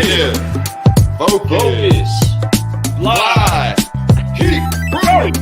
Creative. Focus. Live. Keep growing.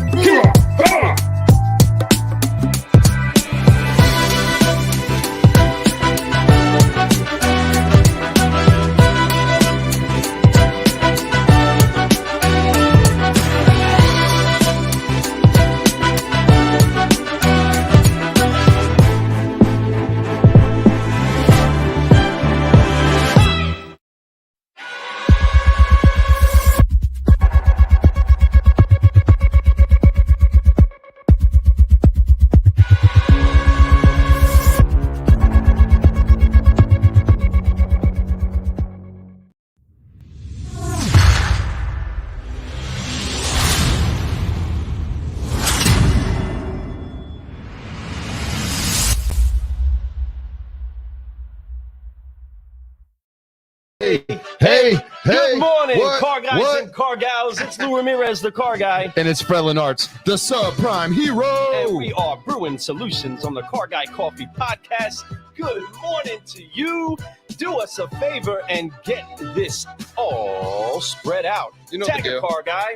Hey, good morning, car guys and car gals. It's Lou Ramirez, the car guy. And it's Frelin Arts, the subprime hero. And we are brewing solutions on the Car Guy Coffee Podcast. Good morning to you. Do us a favor and get this all spread out. You know Tag the a deal. car guy.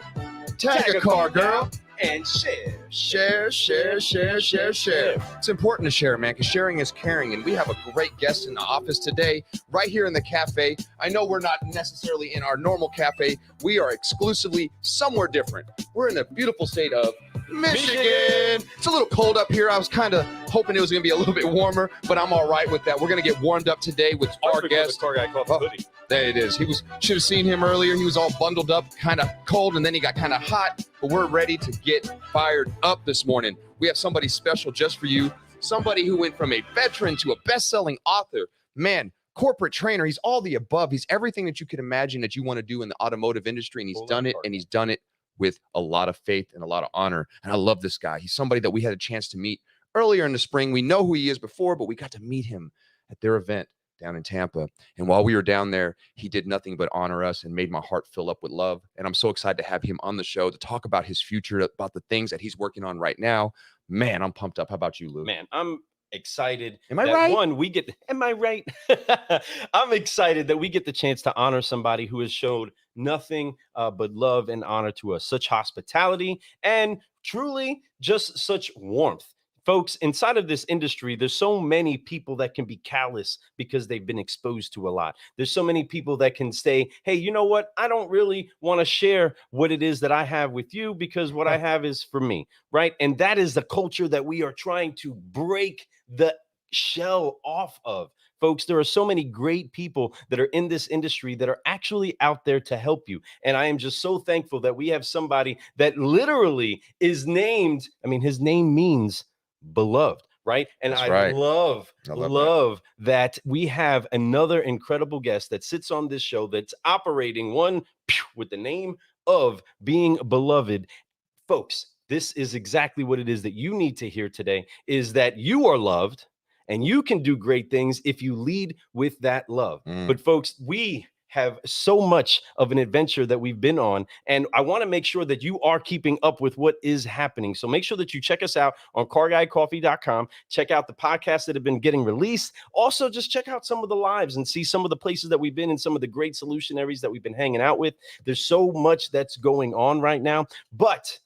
Tag a car girl. And share. Share. It's important to share, man, because sharing is caring. And we have a great guest in the office today, right here in the cafe. I know we're not necessarily in our normal cafe. We are exclusively somewhere different. We're in the beautiful state of Michigan. It's a little cold up here. I was kind of hoping it was going to be a little bit warmer, but I'm all right with that. We're going to get warmed up today with our guest. Car Guy Coffee hoodie. There it is. Should have seen him earlier. He was all bundled up, kind of cold, and then he got kind of hot. But we're ready to get fired up this morning. We have somebody special just for you. Somebody who went from a veteran to a best-selling author. Man, corporate trainer. He's all the above. He's everything that you could imagine that you want to do in the automotive industry, and he's done it, and he's done it with a lot of faith and a lot of honor. And I love this guy. He's somebody that we had a chance to meet earlier in the spring. We know who he is before, but we got to meet him at their event down in Tampa. And while we were down there, he did nothing but honor us and made my heart fill up with love. And I'm so excited to have him on the show to talk about his future, about the things that he's working on right now. Man, I'm pumped up. How about you, Lou? Man, I'm excited. Am I right? Am I right? I'm excited that we get the chance to honor somebody who has showed nothing but love and honor to us, such hospitality and truly just such warmth. Folks, inside of this industry, there's so many people that can be callous because they've been exposed to a lot. There's so many people that can say, hey, you know what? I don't really want to share what it is that I have with you because what I have is for me, right? And that is the culture that we are trying to break the shell off of. Folks, there are so many great people that are in this industry that are actually out there to help you. And I am just so thankful that we have somebody that literally is named. I mean, his name means beloved, right? And I love that we have another incredible guest that sits on this show that's operating with the name of being beloved. Folks, this is exactly what it is that you need to hear today, is that you are loved and you can do great things if you lead with that love. But folks, we have so much of an adventure that we've been on, and I want to make sure that you are keeping up with what is happening. So make sure that you check us out on carguycoffee.com. Check out the podcasts that have been getting released. Also, just check out some of the lives and see some of the places that we've been and some of the great solutionaries that we've been hanging out with. There's so much that's going on right now, but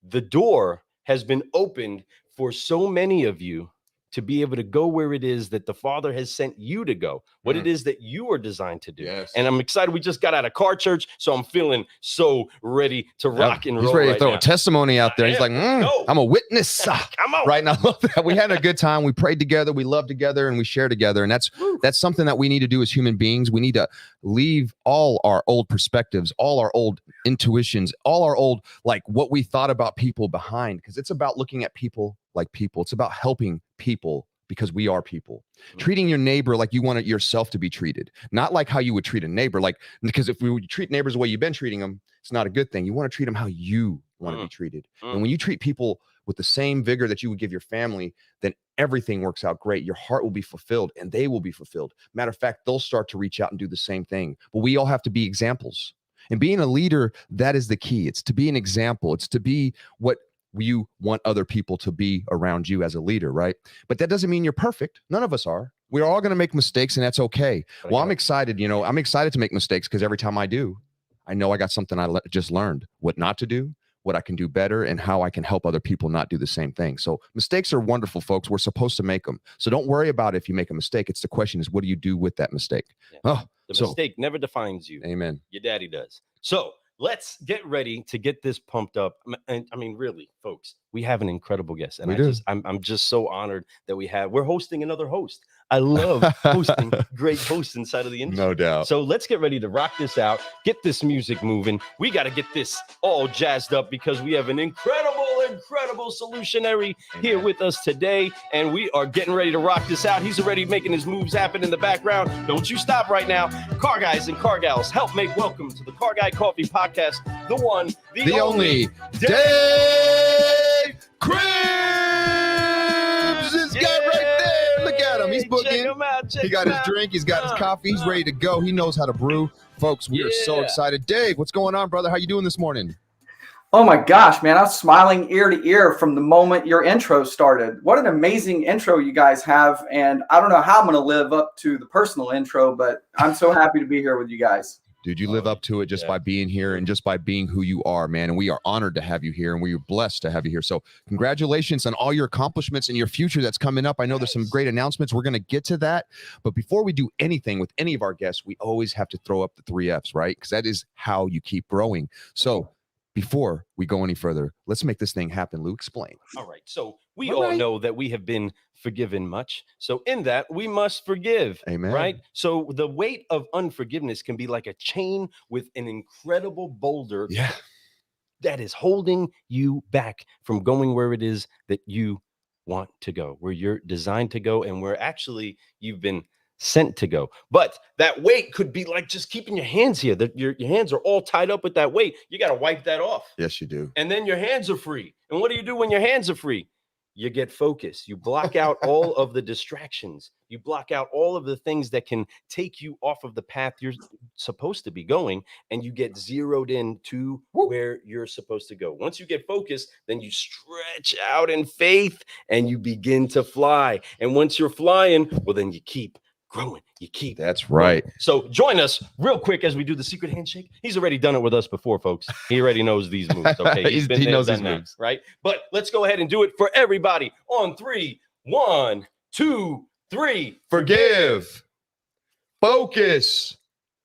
the door has been opened for so many of you to be able to go where it is that the Father has sent you to go, what it is that you are designed to do. Yes. And I'm excited. We just got out of car church, so I'm feeling so ready to rock and roll. He's ready to throw now. a testimony out there. He's like, I'm a witness. Come on. Right. And I love that. We had a good time. We prayed together. We loved together, and we shared together. And that's something that we need to do as human beings. We need to leave all our old perspectives, all our old intuitions, all our old, like what we thought about people behind, because it's about looking at people like people. It's about helping people because we are people. Treating your neighbor like you want yourself to be treated, not like how you would treat a neighbor. Like, because if we would treat neighbors the way you've been treating them, it's not a good thing. You want to treat them how you want to be treated. And when you treat people with the same vigor that you would give your family, then everything works out great. Your heart will be fulfilled and they will be fulfilled. Matter of fact, they'll start to reach out and do the same thing. But we all have to be examples. And being a leader, that is the key. It's to be an example. It's to be what you want other people to be around you as a leader, right? But that doesn't mean you're perfect. None of us are. We're all going to make mistakes, and that's okay. But Well, I'm excited. I'm excited to make mistakes because every time I do, I know I got something just learned, what not to do, what I can do better, and how I can help other people not do the same thing. So mistakes are wonderful, folks. We're supposed to make them. So don't worry about if you make a mistake. It's the question is, what do you do with that mistake? Yeah. The mistake never defines you. Amen. Your daddy does. So let's get ready to get this pumped up. And I mean, really, folks, we have an incredible guest. And I'm just so honored that we're hosting another host. I love hosting great hosts inside of the industry. No doubt. So let's get ready to rock this out, get this music moving. We got to get this all jazzed up because we have an incredible Solutionary here with us today. And we are getting ready to rock this out. He's already making his moves happen in the background. Don't you stop right now. Car guys and car gals, help make welcome to the Car Guy Coffee Podcast, the one, the only Dave Cribs is got right there. Look at him. He's booked He got his drink. He's got his coffee. He's ready to go. He knows how to brew. Folks, we are so excited. Dave, what's going on, brother? How you doing this morning? Oh my gosh, man. I was smiling ear to ear from the moment your intro started. What an amazing intro you guys have. And I don't know how I'm going to live up to the personal intro, but I'm so happy to be here with you guys. Dude, you live up to it just by being here and just by being who you are, man. And we are honored to have you here, and we are blessed to have you here. So congratulations on all your accomplishments and your future that's coming up. I know there's some great announcements. We're going to get to that. But before we do anything with any of our guests, we always have to throw up the 3 Fs, right? Because that is how you keep growing. So before we go any further, let's make this thing happen. Lou, explain. All right. So we all know that we have been forgiven much. So in that, we must forgive. Amen. Right? So the weight of unforgiveness can be like a chain with an incredible boulder that is holding you back from going where it is that you want to go, where you're designed to go, and where actually you've been sent to go. But that weight could be like just keeping your hands here. Your hands are all tied up with that weight. You got to wipe that off. Yes, you do. And then your hands are free. And what do you do when your hands are free? You get focused. You block out all of the distractions. You block out all of the things that can take you off of the path you're supposed to be going, and you get zeroed in to where you're supposed to go. Once you get focused, then you stretch out in faith and you begin to fly. And once you're flying, well, then you keep growing. You keep. That's right. Growing. So join us real quick as we do the secret handshake. He's already done it with us before, folks. He already knows these moves. Okay, he knows these moves, right? But let's go ahead and do it for everybody on 3. 1, 2, 3. Forgive, focus,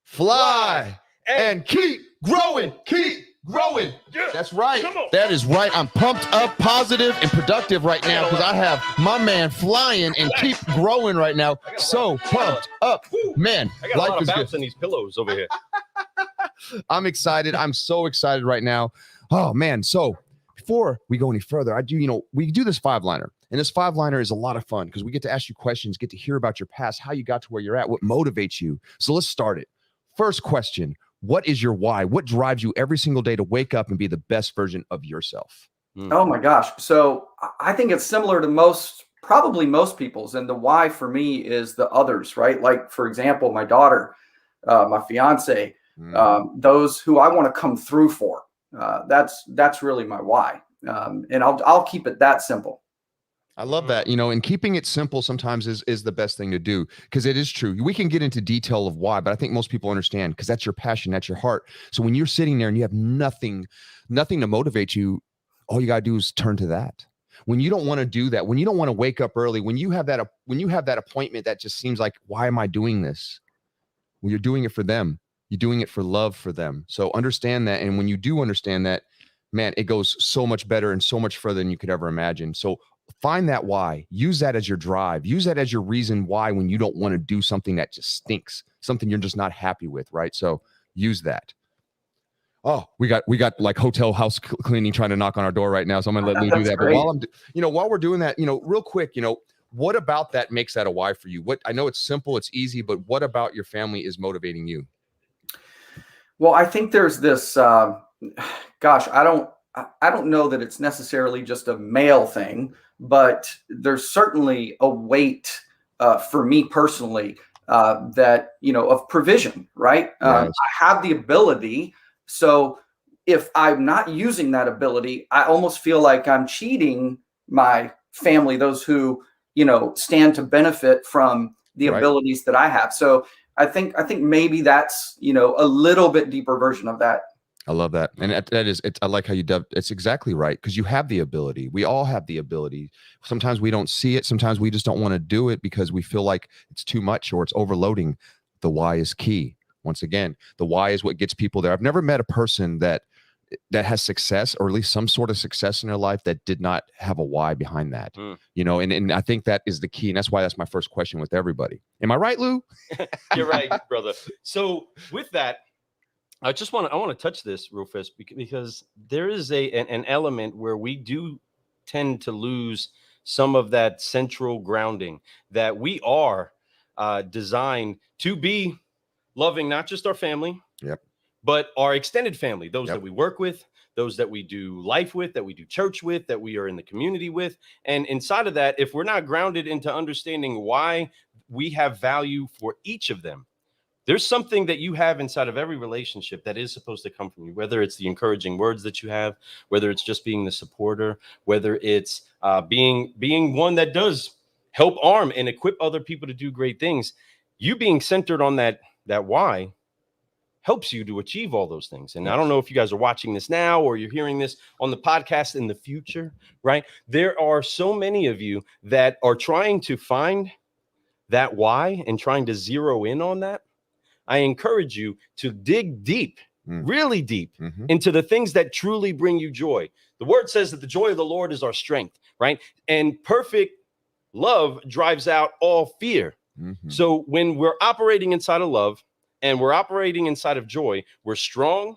fly, and keep growing. Keep growing. Yeah. That's right. That is right. I'm pumped up, positive, and productive right now because I have my man flying and keep growing right now. So pumped up, man. I got a lot of bounce in these pillows over here. I'm excited. I'm so excited right now. Oh man. So before we go any further, we do this 5-liner, and this 5-liner is a lot of fun because we get to ask you questions, get to hear about your past, how you got to where you're at, what motivates you. So let's start it. First question. What is your why? What drives you every single day to wake up and be the best version of yourself? Oh my gosh. So I think it's similar to probably most people's. And the why for me is the others, right? Like, for example, my daughter, my fiance, those who I want to come through for. That's really my why. And I'll keep it that simple. I love that, and keeping it simple sometimes is the best thing to do because it is true. We can get into detail of why, but I think most people understand because that's your passion, that's your heart. So when you're sitting there and you have nothing to motivate you, all you got to do is turn to that. When you don't want to do that, when you don't want to wake up early, when you have that appointment that just seems like, why am I doing this? Well, you're doing it for them. You're doing it for love for them. So understand that. And when you do understand that, man, it goes so much better and so much further than you could ever imagine. So find that why. Use that as your drive. Use that as your reason why when you don't want to do something that just stinks, something you're just not happy with, right? So use that. Oh, we got like hotel house cleaning trying to knock on our door right now. So I'm gonna let Lou do that. Great. But while we're doing that, real quick, what about that makes that a why for you? I know it's simple, it's easy, but what about your family is motivating you? Well, I think there's this. I don't know that it's necessarily just a male thing, but there's certainly a weight for me personally that, of provision, right? Yes. I have the ability. So if I'm not using that ability, I almost feel like I'm cheating my family, those who, stand to benefit from the Right. abilities that I have. So I think maybe that's, you know, a little bit deeper version of that. I love that. And that is, I like how you it's exactly right. Cause you have the ability. We all have the ability. Sometimes we don't see it. Sometimes we just don't want to do it because we feel like it's too much or it's overloading. The why is key. Once again, the why is what gets people there. I've never met a person that has success, or at least some sort of success in their life, that did not have a why behind that. You know, and I think that is the key. And that's why that's my first question with everybody. Am I right, Lou? You're right, brother. So with that, I want to touch this real fast because there is an element where we do tend to lose some of that central grounding that we are designed to be loving, not just our family, Yep. but our extended family, those Yep. that we work with, those that we do life with, that we do church with, that we are in the community with. And inside of that, if we're not grounded into understanding why we have value for each of them, there's something that you have inside of every relationship that is supposed to come from you, whether it's the encouraging words that you have, whether it's just being the supporter, whether it's being one that does help arm and equip other people to do great things. You being centered on that why helps you to achieve all those things. And I don't know if you guys are watching this now or you're hearing this on the podcast in the future, right? There are so many of you that are trying to find that why and trying to zero in on that. I encourage you to dig deep, really deep, into the things that truly bring you joy. The word says that the joy of the Lord is our strength, right? And perfect love drives out all fear. So when we're operating inside of love and we're operating inside of joy, we're strong,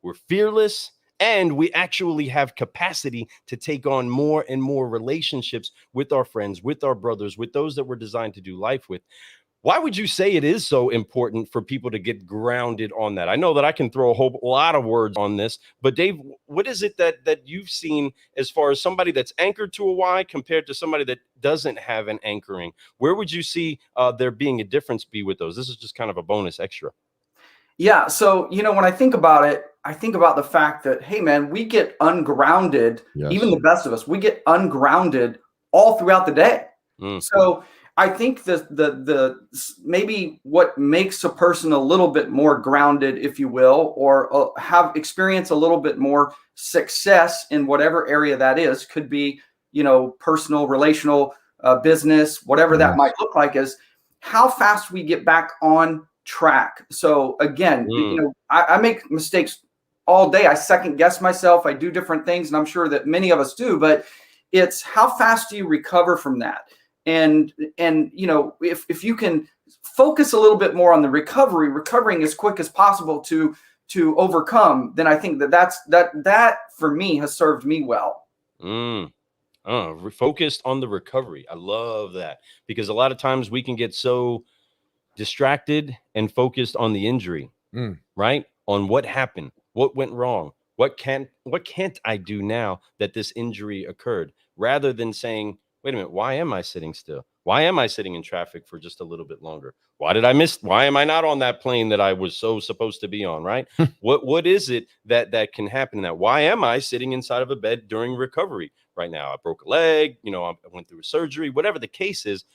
we're fearless, and we actually have capacity to take on more and more relationships with our friends, with our brothers, with those that we're designed to do life with. Why would you say it is so important for people to get grounded on that? I know that I can throw a whole lot of words on this, but Dave, what is it that you've seen as far as somebody that's anchored to a why compared to somebody that doesn't have an anchoring? Where would you see there being a difference be with those? This is just kind of a bonus extra. Yeah. So, you know, when I think about it, I think about the fact that, hey, man, we get ungrounded, even the best of us, we get ungrounded all throughout the day. So I think the maybe what makes a person a little bit more grounded, if you will, or have experience a little bit more success in whatever area that is, could be, you know, personal, relational, business, whatever that might look like, is how fast we get back on track. So again, you know, I make mistakes all day. I second guess myself. I do different things, and I'm sure that many of us do, but it's how fast do you recover from that? And you know, if you can focus a little bit more on the recovering as quick as possible to overcome, then I think that for me has served me well. Focused on the recovery. I love that, because a lot of times we can get so distracted and focused on the injury, right? On what happened, what went wrong, what can't I do now that this injury occurred, rather than saying, wait a minute, why am I sitting still? Why am I sitting in traffic for just a little bit longer? Why am I not on that plane that I was so supposed to be on, right? What is it that can happen in that? Why am I sitting inside of a bed during recovery right now? I broke a leg, you know, I went through a surgery, whatever the case is.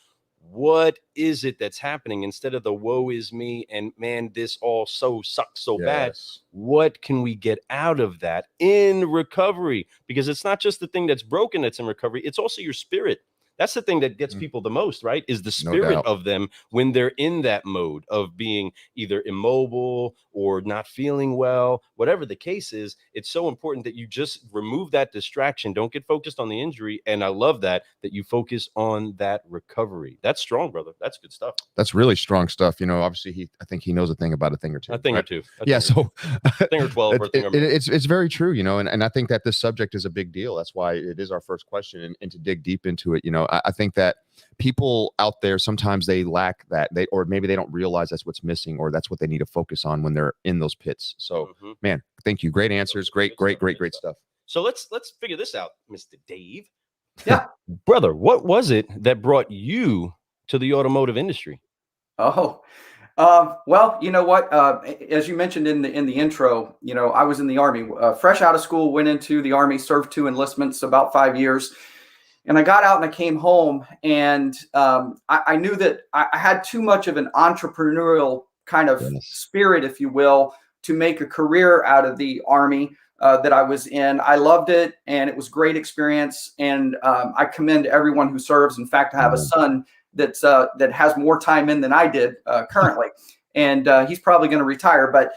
What is it that's happening, instead of the woe is me and man, this all so sucks so bad? What can we get out of that in recovery? Because it's not just the thing that's broken that's in recovery, it's also your spirit. That's the thing that gets people the most, right? Is the spirit of them when they're in that mode of being either immobile or not feeling well, whatever the case is. It's so important that you just remove that distraction. Don't get focused on the injury. And I love that you focus on that recovery. That's strong, brother. That's good stuff. That's really strong stuff. You know, obviously I think he knows a thing about a thing or two. A thing or two. So a thing or 12 or a thing or more. It's very true, you know, and I think that this subject is a big deal. That's why it is our first question, and to dig deep into it, you know, I think that people out there, sometimes they lack that, or maybe they don't realize that's what's missing, or that's what they need to focus on when they're in those pits. So man, thank you. Great answers. Great stuff. So let's figure this out, Mr. Dave. Yeah. Brother, what was it that brought you to the automotive industry? Well, you know what? As you mentioned in the intro, you know, I was in the Army, fresh out of school, went into the Army, served 2 enlistments, about 5 years. And I got out and I came home, and I knew that I had too much of an entrepreneurial kind of spirit, if you will, to make a career out of the Army that I was in. I loved it, and it was a great experience. And I commend everyone who serves. In fact, I have a son that has more time in than I did currently, and he's probably going to retire. But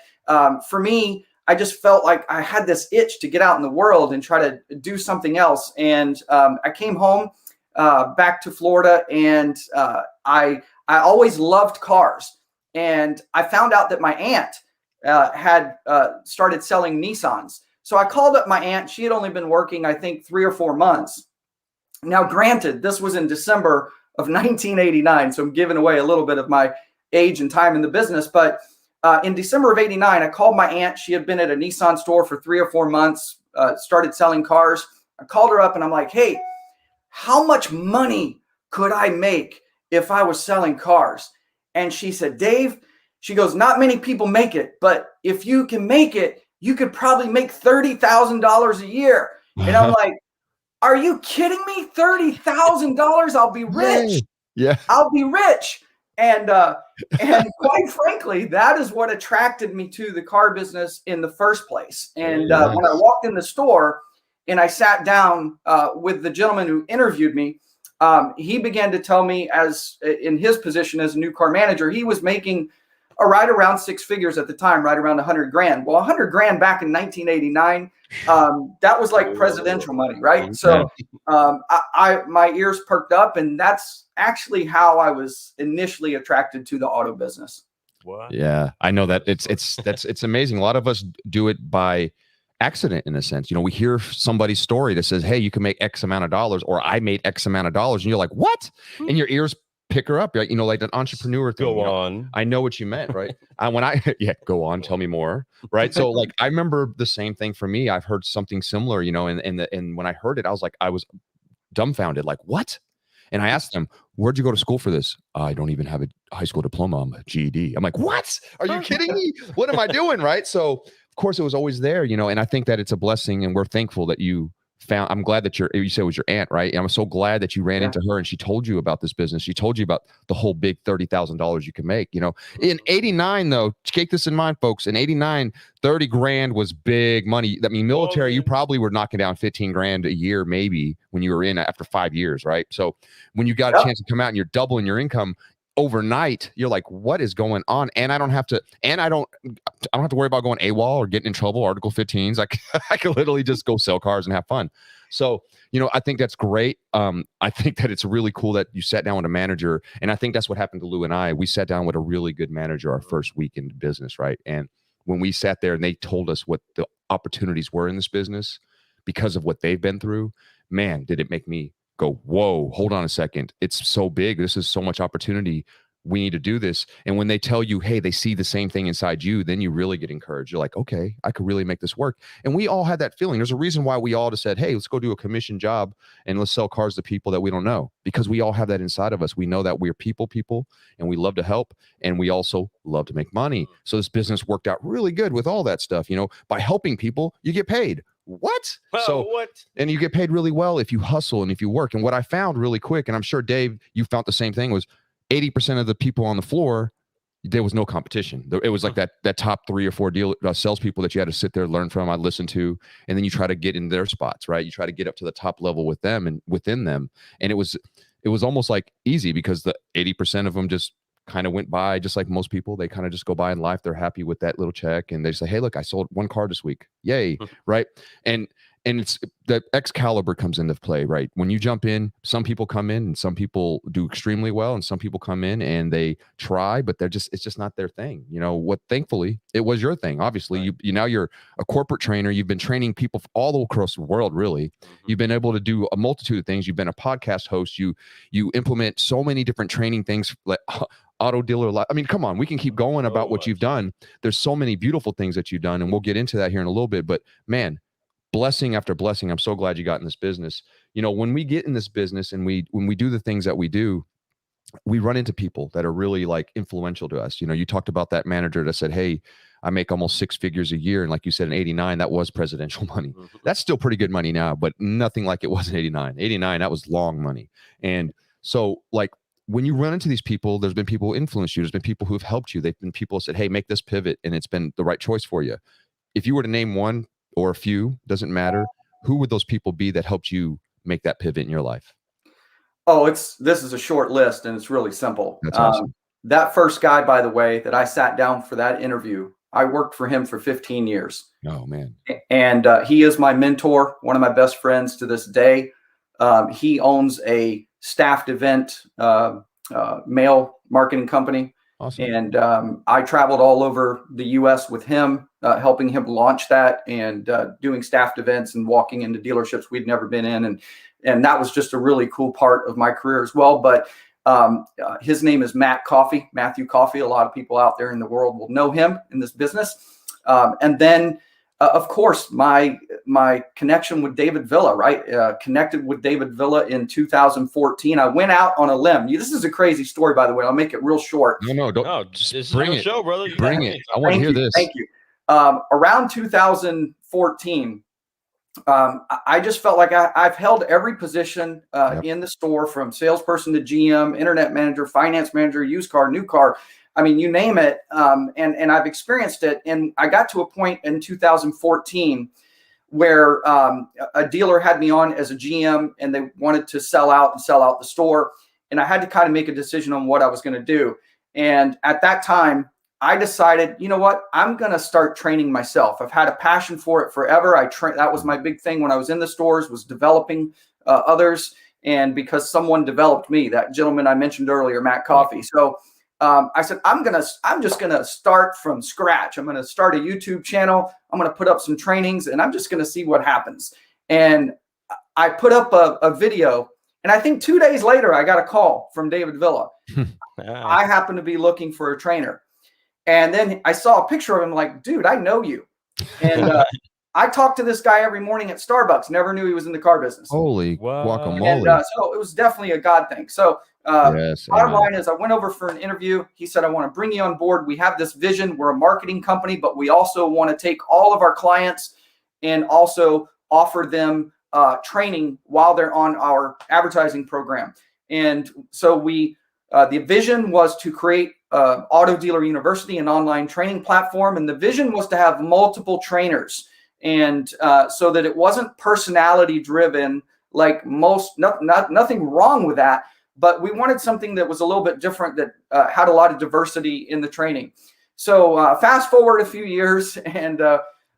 for me, I just felt like I had this itch to get out in the world and try to do something else. And I came home back to Florida, and I always loved cars. And I found out that my aunt had started selling Nissans. So I called up my aunt. She had only been working, I think, 3 or 4 months. Now, granted, this was in December of 1989. So I'm giving away a little bit of my age and time in the business. But in December of 89, I called my aunt. She had been at a Nissan store for 3 or 4 months, started selling cars. I called her up and I'm like, hey, how much money could I make if I was selling cars? And she said, Dave, she goes, not many people make it, but if you can make it, you could probably make $30,000 a year. And I'm like, are you kidding me? $30,000? I'll be rich. Yeah. I'll be rich. And quite frankly, that is what attracted me to the car business in the first place. And when I walked in the store and I sat down with the gentleman who interviewed me, he began to tell me, as in his position as a new car manager, he was making right around 6 figures at the time, right around 100 grand. Well, 100 grand back in 1989, that was like presidential money, right? So my ears perked up, and that's actually how I was initially attracted to the auto business. What? Yeah, I know that it's amazing. A lot of us do it by accident, in a sense. You know, we hear somebody's story that says, hey, you can make X amount of dollars, or I made X amount of dollars, and you're like, what? And your ears pick her up, right? You know, like an entrepreneur thing. Go on. I know what you meant, right? Go on, tell me more, right? So like, I remember the same thing for me. I've heard something similar, you know, and when I heard it, I was dumbfounded, like, what? And I asked them, where'd you go to school for this? I don't even have a high school diploma. I'm a GED. I'm like, what? Are you kidding me? What am I doing? Right? So of course it was always there, you know, and I think that it's a blessing, and we're thankful that you found. I'm glad that you said it was your aunt, right? And I'm so glad that you ran into her and she told you about this business. She told you about the whole big $30,000 you can make, you know. In 89 though, keep this in mind, folks, in 89, 30 grand was big money. I mean, military, you probably were knocking down 15 grand a year, maybe, when you were in after 5 years, right? So when you got a chance to come out and you're doubling your income overnight, you're like, what is going on? And I don't have to worry about going AWOL or getting in trouble, Article 15s. I could literally just go sell cars and have fun. So, you know, I think that's great. I think that it's really cool that you sat down with a manager, and I think that's what happened to Lou and I. We sat down with a really good manager our first week in business, right? And when we sat there and they told us what the opportunities were in this business because of what they've been through, man, did it make me go, whoa, hold on a second. It's so big. This is so much opportunity. We need to do this. And when they tell you, hey, they see the same thing inside you, then you really get encouraged. You're like, okay, I could really make this work. And we all had that feeling. There's a reason why we all just said, hey, let's go do a commission job and let's sell cars to people that we don't know, because we all have that inside of us. We know that we're people, and we love to help, and we also love to make money. So this business worked out really good with all that stuff. You know, by helping people, you get paid. What? And you get paid really well if you hustle and if you work. And what I found really quick, and I'm sure Dave, you found the same thing, was 80% of the people on the floor, there was no competition. It was like that top 3 or 4 salespeople that you had to sit there, learn from, I listened to, and then you try to get in their spots, right? You try to get up to the top level with them and within them. And it was almost like easy, because the 80% of them just kind of went by, just like most people. They kind of just go by in life. They're happy with that little check, and they say, hey, look, I sold 1 car this week. Yay. Right. And it's the Excalibur comes into play, right? When you jump in, some people come in and some people do extremely well, and some people come in and they try, but it's just not their thing. You know what? Thankfully, it was your thing. Obviously, right. Now you're a corporate trainer. You've been training people all across the world, really. You've been able to do a multitude of things. You've been a podcast host. You implement so many different training things, like auto dealer. I mean, come on, we can keep going about what you've done. There's so many beautiful things that you've done, and we'll get into that here in a little bit. But man, blessing after blessing. I'm so glad you got in this business. You know, when we get in this business and when we do the things that we do, we run into people that are really like influential to us. You know, you talked about that manager that said, hey, I make almost 6 figures a year. And like you said, in 89, that was presidential money. That's still pretty good money now, but nothing like it was in 89. 89, that was long money. And so like when you run into these people, there's been people who influence you. There's been people who have helped you. They've been people who said, hey, make this pivot. And it's been the right choice for you. If you were to name one or a few, doesn't matter, who would those people be that helped you make that pivot in your life? Oh, this is a short list and it's really simple. That's awesome. That first guy, by the way, that I sat down for that interview, I worked for him for 15 years. Oh, man. And he is my mentor, one of my best friends to this day. He owns a staffed event mail marketing company. Awesome. And I traveled all over the U.S. with him, helping him launch that and doing staffed events and walking into dealerships we'd never been in. And that was just a really cool part of my career as well. But his name is Matthew Coffey. A lot of people out there in the world will know him in this business. And then, of course, my connection with David Villa, right? Connected with David Villa in 2014. I went out on a limb. This is a crazy story, by the way. I'll make it real short. No, don't. No, just bring it. Show, brother. Bring it. I want to hear this. Thank you. Around 2014, I just felt like I've held every position in the store, from salesperson to GM, internet manager, finance manager, used car, new car. I mean, you name it. And I've experienced it. And I got to a point in 2014 where a dealer had me on as a GM and they wanted to sell out the store. And I had to kind of make a decision on what I was going to do. And at that time, I decided, you know what, I'm going to start training myself. I've had a passion for it forever. That was my big thing when I was in the stores, was developing others. And because someone developed me, that gentleman I mentioned earlier, Matt Coffey. So I said, I'm just going to start from scratch. I'm going to start a YouTube channel. I'm going to put up some trainings and I'm just going to see what happens. And I put up a video, and I think 2 days later, I got a call from David Villa. I happened to be looking for a trainer. And then I saw a picture of him, like, dude, I know you. And I talked to this guy every morning at Starbucks. Never knew he was in the car business. Holy guacamole. And so it was definitely a God thing. So bottom line is, I went over for an interview. He said, I want to bring you on board. We have this vision. We're a marketing company, but we also want to take all of our clients and also offer them training while they're on our advertising program. And so the vision was to create Auto Dealer University, an online training platform. And the vision was to have multiple trainers. And so that it wasn't personality driven, like nothing wrong with that. But we wanted something that was a little bit different, that had a lot of diversity in the training. So fast forward a few years, and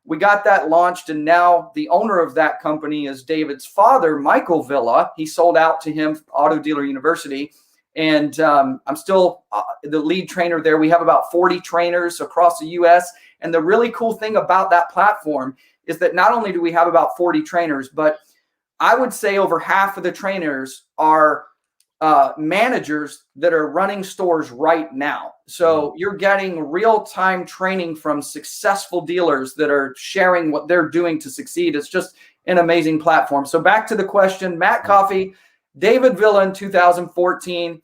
we got that launched. And now the owner of that company is David's father, Michael Villa. He sold out to him Auto Dealer University. And I'm still the lead trainer there. We have about 40 trainers across the U.S. And the really cool thing about that platform is that not only do we have about 40 trainers, but I would say over half of the trainers are managers that are running stores right now. So you're getting real-time training from successful dealers that are sharing what they're doing to succeed. It's just an amazing platform. So back to the question, Matt Coffey, David Villa in 2014.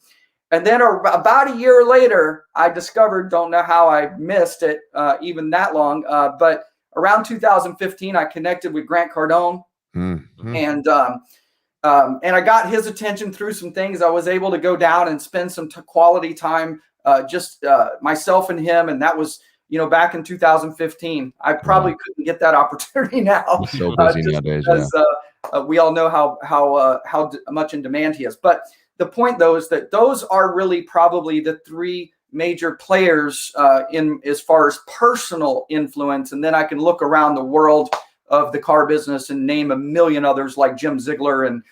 And then about a year later, I discovered, don't know how I missed it even that long, but around 2015, I connected with Grant Cardone. Mm-hmm. And I got his attention through some things. I was able to go down and spend some quality time, just myself and him. And that was, back in 2015. I probably couldn't get that opportunity now. He's so busy nowadays. Because, we all know how much in demand he is. But the point, though, is that those are really probably the three major players in as far as personal influence. And then I can look around the world of the car business and name a million others like Jim Ziegler. And,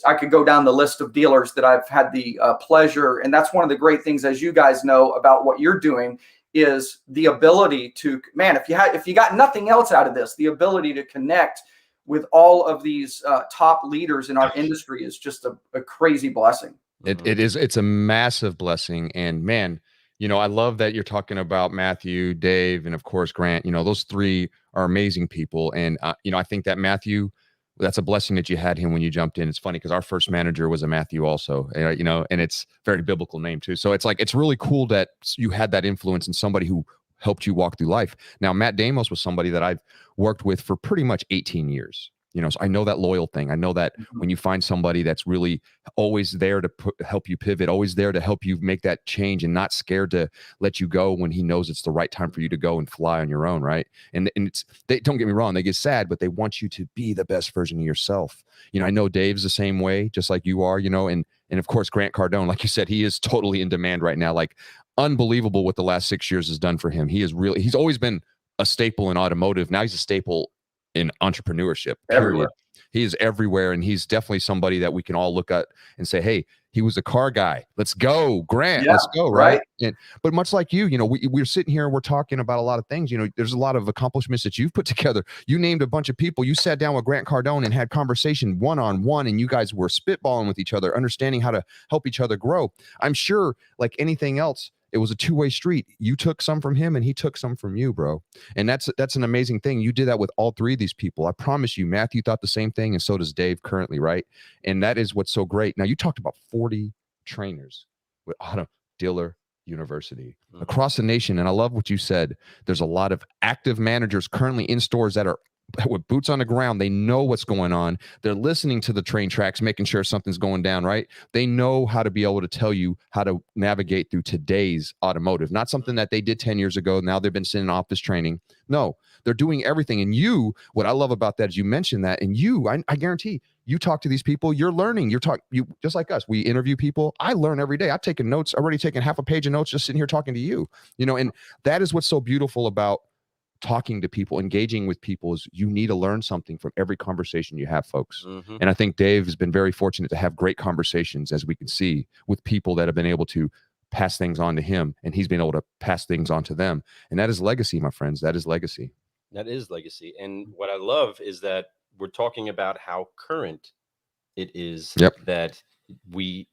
I could go down the list of dealers that I've had the pleasure. And that's one of the great things, as you guys know, about what you're doing, is the ability to, if you got nothing else out of this, the ability to connect with all of these top leaders in our industry is just a crazy blessing. It is. It's a massive blessing. And man, I love that you're talking about Matthew, Dave, and of course, Grant. Those three are amazing people. And, I think that Matthew, that's a blessing that you had him when you jumped in. It's funny because our first manager was a Matthew also, and it's a very biblical name too. So it's really cool that you had that influence in somebody who helped you walk through life. Now, Matt Damos was somebody that I've worked with for pretty much 18 years. So I know that loyal thing. I know that when you find somebody that's really always there to help you pivot, always there to help you make that change and not scared to let you go when he knows it's the right time for you to go and fly on your own, right? And they don't get me wrong, they get sad, but they want you to be the best version of yourself. I know Dave's the same way, just like you are, and of course, Grant Cardone, like you said, he is totally in demand right now. Like, unbelievable what the last 6 years has done for him. He's always been a staple in automotive. Now he's a staple in entrepreneurship, period. Everywhere. He is everywhere, and he's definitely somebody that we can all look at and say, hey, he was a car guy. Let's go, Grant. Yeah, let's go, right? right. But much like you, we're sitting here and we're talking about a lot of things. There's a lot of accomplishments that you've put together. You named a bunch of people. You sat down with Grant Cardone and had conversation one-on-one, and you guys were spitballing with each other, understanding how to help each other grow. I'm sure, like anything else, it was a two-way street. You took some from him and he took some from you, bro. And that's an amazing thing. You did that with all three of these people. I promise you, Matthew thought the same thing, and so does Dave currently, right? And that is what's so great. Now, you talked about 40 trainers with Auto Dealer University across the nation. And I love what you said. There's a lot of active managers currently in stores that are with boots on the ground. They know what's going on. They're listening to the train tracks, making sure something's going down, right? They know how to be able to tell you how to navigate through today's automotive, not something that they did 10 years ago. Now they've been sitting off this training. No, they're doing everything. And you, what I love about that is you mentioned that, and I guarantee you talk to these people, you're learning, you just like us. We interview people. I learn every day. I've taken notes, already taken half a page of notes, just sitting here talking to you, and that is what's so beautiful about talking to people, engaging with people, is you need to learn something from every conversation you have, folks. And I think Dave has been very fortunate to have great conversations, as we can see, with people that have been able to pass things on to him, and he's been able to pass things on to them. And that is legacy, my friends. That is legacy. That is legacy. And what I love is that we're talking about how current it is that we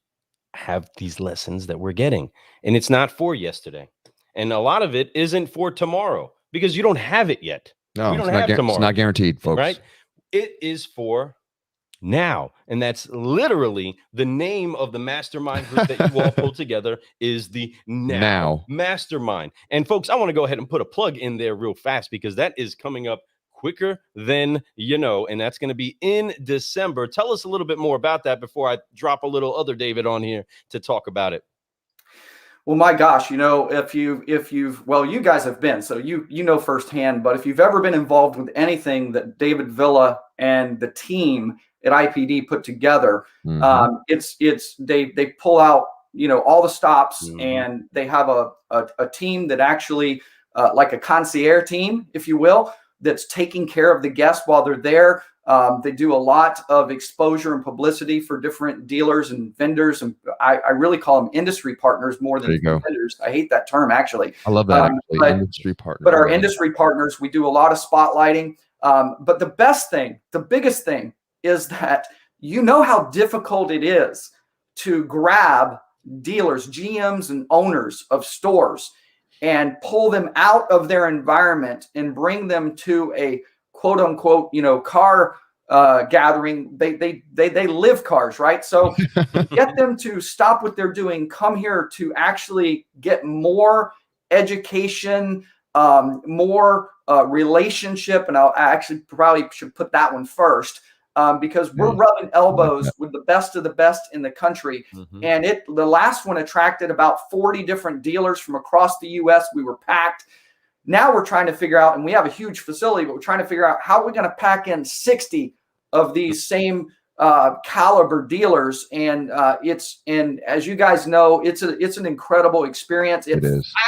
have these lessons that we're getting. And it's not for yesterday. And a lot of it isn't for tomorrow, because you don't have it yet. No, we don't have tomorrow. It's not guaranteed, folks. Right? It is for now. And that's literally the name of the mastermind group that you all pulled together, is the Now Mastermind. And folks, I want to go ahead and put a plug in there real fast, because that is coming up quicker than you know, and that's going to be in December. Tell us a little bit more about that before I drop a little other David on here to talk about it. Well, my gosh, if you've, well, you guys have been, so you know firsthand, but if you've ever been involved with anything that David Villa and the team at IPD put together, they pull out, all the stops, and they have a team that actually, like a concierge team, if you will, that's taking care of the guests while they're there. They do a lot of exposure and publicity for different dealers and vendors. And I really call them industry partners more than vendors. I hate that term, actually. I love that, actually, industry partners. But our industry partners, we do a lot of spotlighting. But the best thing, the biggest thing, is that how difficult it is to grab dealers, GMs, and owners of stores and pull them out of their environment and bring them to a quote unquote, car gathering. They live cars, right? So get them to stop what they're doing, come here to actually get more education, more relationship. And I actually probably should put that one first, because we're rubbing elbows with the best of the best in the country. And the last one attracted about 40 different dealers from across the US. We were packed. Now we're trying to figure out, and we have a huge facility, but we're trying to figure out how we're going to pack in 60 of these same caliber dealers. And as you guys know, it's an incredible experience. It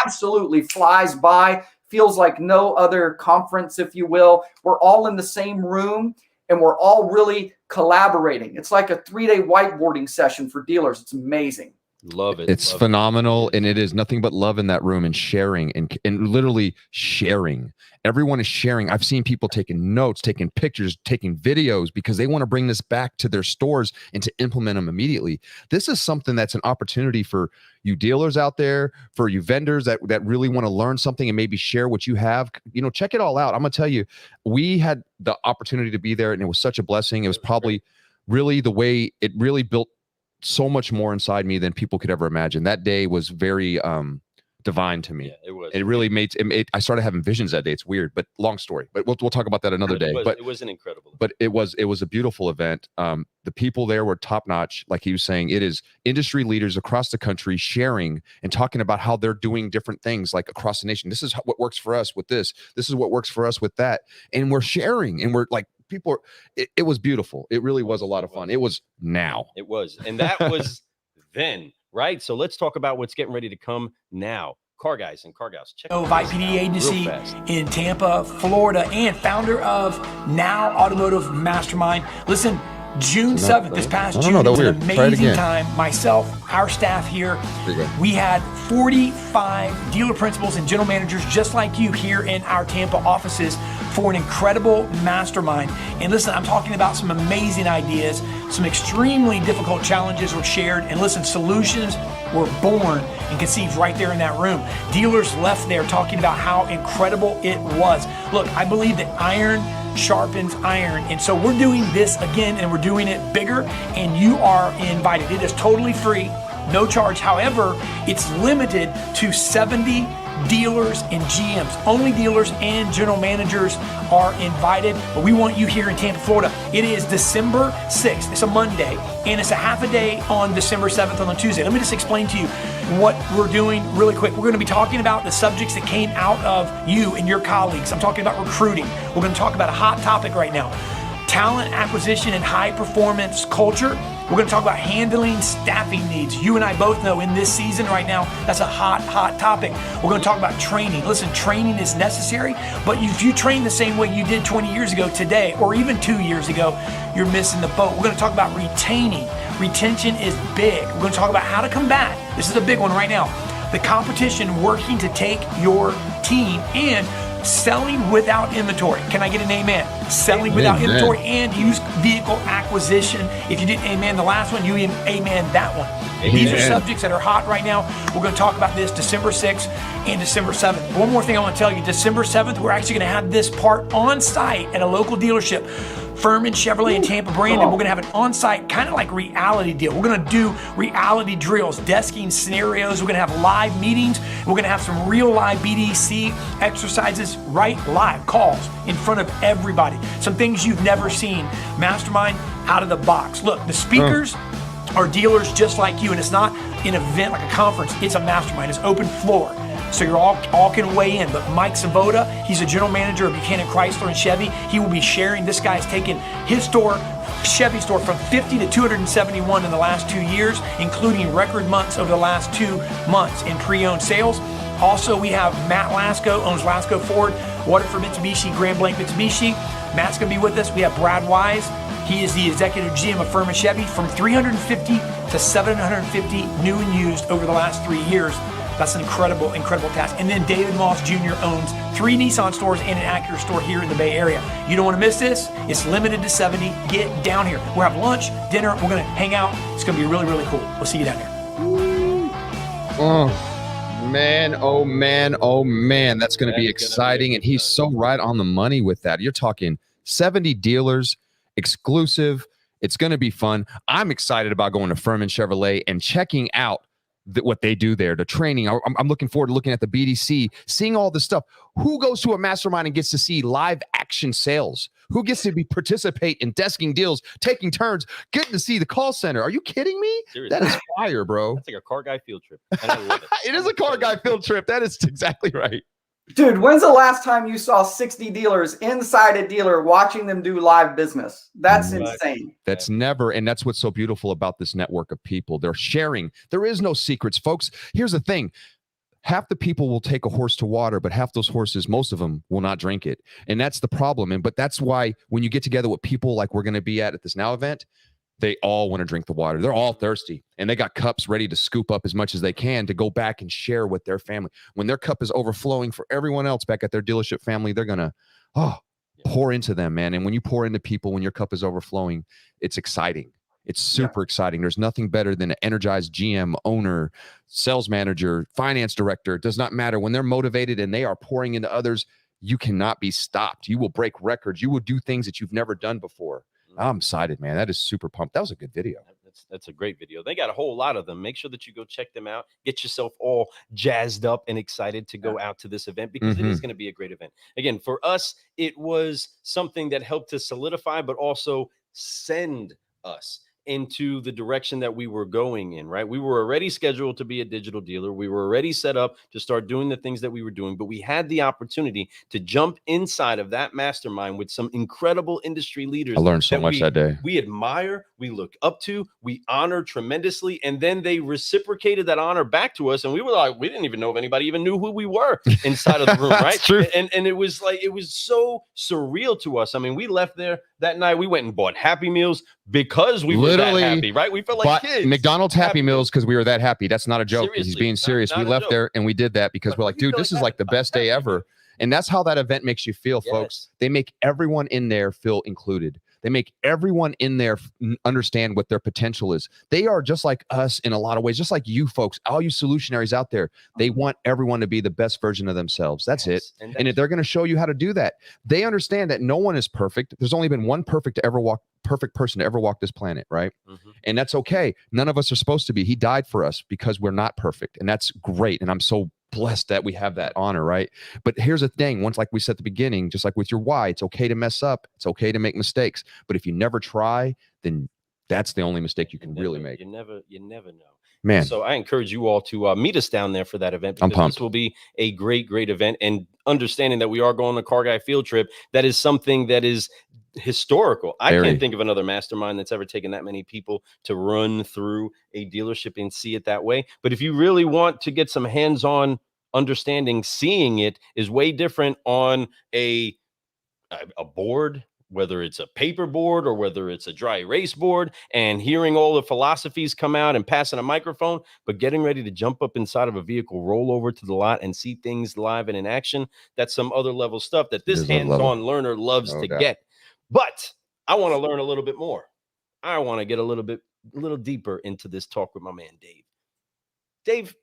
absolutely flies by, feels like no other conference, if you will. We're all in the same room, and we're all really collaborating. It's like a 3-day whiteboarding session for dealers. It's amazing. Love it. It's phenomenal. And it is nothing but love in that room, and sharing and literally sharing. Everyone is sharing. I've seen people taking notes, taking pictures, taking videos, because they want to bring this back to their stores and to implement them immediately. This is something that's an opportunity for you dealers out there, for you vendors that really want to learn something and maybe share what you have. Check it all out. I'm going to tell you, we had the opportunity to be there, and it was such a blessing. It was probably really the way it really built so much more inside me than people could ever imagine. That day was very divine to me. Yeah, it was. It really made it. I started having visions that day. It's weird, but long story. But we'll talk about that another day. It was an incredible. But it was a beautiful event. The people there were top notch. Like he was saying, it is industry leaders across the country sharing and talking about how they're doing different things like across the nation. This is what works for us with this. This is what works for us with that. And we're sharing, and we're like people. It was beautiful. It really was a lot of fun. It was now. It was, and that was then. Right. So let's talk about what's getting ready to come now. Car guys and car gals. Check out IPD agency in Tampa, Florida, and founder of Now Automotive Mastermind. Listen, June 7th, this past June, it was an amazing time. Myself, our staff here, we had 45 dealer principals and general managers just like you here in our Tampa offices for an incredible mastermind. And listen, I'm talking about some amazing ideas, some extremely difficult challenges were shared, and listen, solutions were born and conceived right there in that room. Dealers left there talking about how incredible it was. Look, I believe that iron sharpens iron, and so we're doing this again, and we're doing it bigger, and you are invited. It is totally free, no charge. However, it's limited to 70 dealers and GMs. Only dealers and general managers are invited, but we want you here in Tampa, Florida. It is December 6th. It's a Monday, and it's a half a day on December 7th on a Tuesday. Let me just explain to you what we're doing really quick. We're going to be talking about the subjects that came out of you and your colleagues. I'm talking about recruiting. We're going to talk about a hot topic right now: talent acquisition and high performance culture. We're going to talk about handling staffing needs. You and I both know in this season right now, that's a hot topic. We're going to talk about training. Listen, training is necessary, but if you train the same way you did 20 years ago today, or even 2 years ago, you're missing the boat. We're going to talk about retaining. Retention is big. We're going to talk about how to combat. This is a big one right now. The competition working to take your team, and selling without inventory. Can I get an amen? Selling without inventory and used vehicle acquisition. If you didn't amen the last one, you amen that one. Amen. These are subjects that are hot right now. We're going to talk about this December 6th and December 7th. One more thing I want to tell you. December 7th, we're actually going to have this part on site at a local dealership. Furman Chevrolet in Tampa, Brandon. We're going to have an on-site kind of like reality deal. We're going to do reality drills, desking scenarios. We're going to have live meetings. We're going to have some real live BDC exercises, right? Live calls in front of everybody. Some things you've never seen. Mastermind out of the box. Look, the speakers are dealers just like you, and it's not an event like a conference. It's a mastermind. It's open floor. So you're all can weigh in. But Mike Savoda, he's a general manager of Buchanan Chrysler and Chevy. He will be sharing. This guy's taken his store, Chevy store, from 50 to 271 in the last 2 years, including record months over the last 2 months in pre-owned sales. Also, we have Matt Lasco, owns Lasco Ford, Waterford Mitsubishi, Grand Blanc Mitsubishi. Matt's going to be with us. We have Brad Wise. He is the executive GM of Furman Chevy, from 350 to 750 new and used over the last 3 years. That's an incredible task. And then David Moss Jr. owns 3 Nissan stores and an Acura store here in the Bay Area. You don't want to miss this. It's limited to 70. Get down here. We'll have lunch, dinner. We're going to hang out. It's going to be really, really cool. We'll see you down here. Oh, man. Oh, man. Oh, man. That's going to be exciting. And he's so right on the money with that. You're talking 70 dealers, exclusive. It's going to be fun. I'm excited about going to Furman Chevrolet and checking out what they do there, the training. I'm looking forward to looking at the BDC, seeing all this stuff. Who goes to a mastermind and gets to see live action sales? Who gets to participate in desking deals, taking turns, getting to see the call center? Are you kidding me? Seriously. That is fire, bro. That's like a car guy field trip. And I love it. It is a car guy field trip. That is exactly right. Dude, when's the last time you saw 60 dealers inside a dealer watching them do live business? That's insane. That's never, and that's what's so beautiful about this network of people. They're sharing. There is no secrets, folks. Here's the thing. Half the people will take a horse to water, but half those horses, most of them, will not drink it. And that's the problem. But that's why when you get together with people like we're going to be at this Now event, they all want to drink the water. They're all thirsty, and they got cups ready to scoop up as much as they can to go back and share with their family. When their cup is overflowing for everyone else back at their dealership family, they're going to pour into them, man. And when you pour into people, when your cup is overflowing, it's exciting. It's super exciting. There's nothing better than an energized GM, owner, sales manager, finance director. It does not matter. When they're motivated and they are pouring into others, you cannot be stopped. You will break records. You will do things that you've never done before. I'm excited, man. That is super pumped. That was a good video. That's a great video. They got a whole lot of them. Make sure that you go check them out. Get yourself all jazzed up and excited to go out to this event, because it is going to be a great event. Again, for us, it was something that helped to solidify, but also send us into the direction that we were going in, right? We were already scheduled to be a digital dealer. We were already set up to start doing the things that we were doing, but we had the opportunity to jump inside of that mastermind with some incredible industry leaders. I learned so much that day. We admire, we look up to, we honor tremendously. And then they reciprocated that honor back to us. And we were like, we didn't even know if anybody even knew who we were inside of the room, right? True. And it was like, it was so surreal to us. I mean, we left there that night. We went and bought Happy Meals because we were that happy, right? We felt like kids. McDonald's Happy Meals because we were that happy. That's not a joke. Seriously, He's being serious. not We a left joke. there and we did that because we're like, dude, this is like the best day ever. And that's how that event makes you feel, folks. They make everyone in there feel included. They make everyone in there understand what their potential is. They are just like us in a lot of ways, just like you folks, all you solutionaries out there. They want everyone to be the best version of themselves. That's it. And they're going to show you how to do that. They understand that no one is perfect. There's only been one perfect person to ever walk this planet, right? And that's okay. None of us are supposed to be. He died for us because we're not perfect. And that's great. And I'm so blessed that we have that honor, right? But here's the thing. Once, like we said at the beginning, just like with your why, it's okay to mess up. It's okay to make mistakes. But if you never try, then that's the only mistake you can really make. You never know. Man. So I encourage you all to meet us down there for that event. I'm pumped. This will be a great event. And understanding that we are going on a car guy field trip, that is something that is historical. I can't think of another mastermind that's ever taken that many people to run through a dealership and see it that way. But if you really want to get some hands-on understanding, seeing it is way different on a board, whether it's a paper board or whether it's a dry erase board, and hearing all the philosophies come out and passing a microphone, but getting ready to jump up inside of a vehicle, roll over to the lot and see things live and in action. That's some other level stuff that this hands-on learner loves to get. But I want to learn a little bit more. I want to get a little deeper into this talk with my man, Dave. Dave,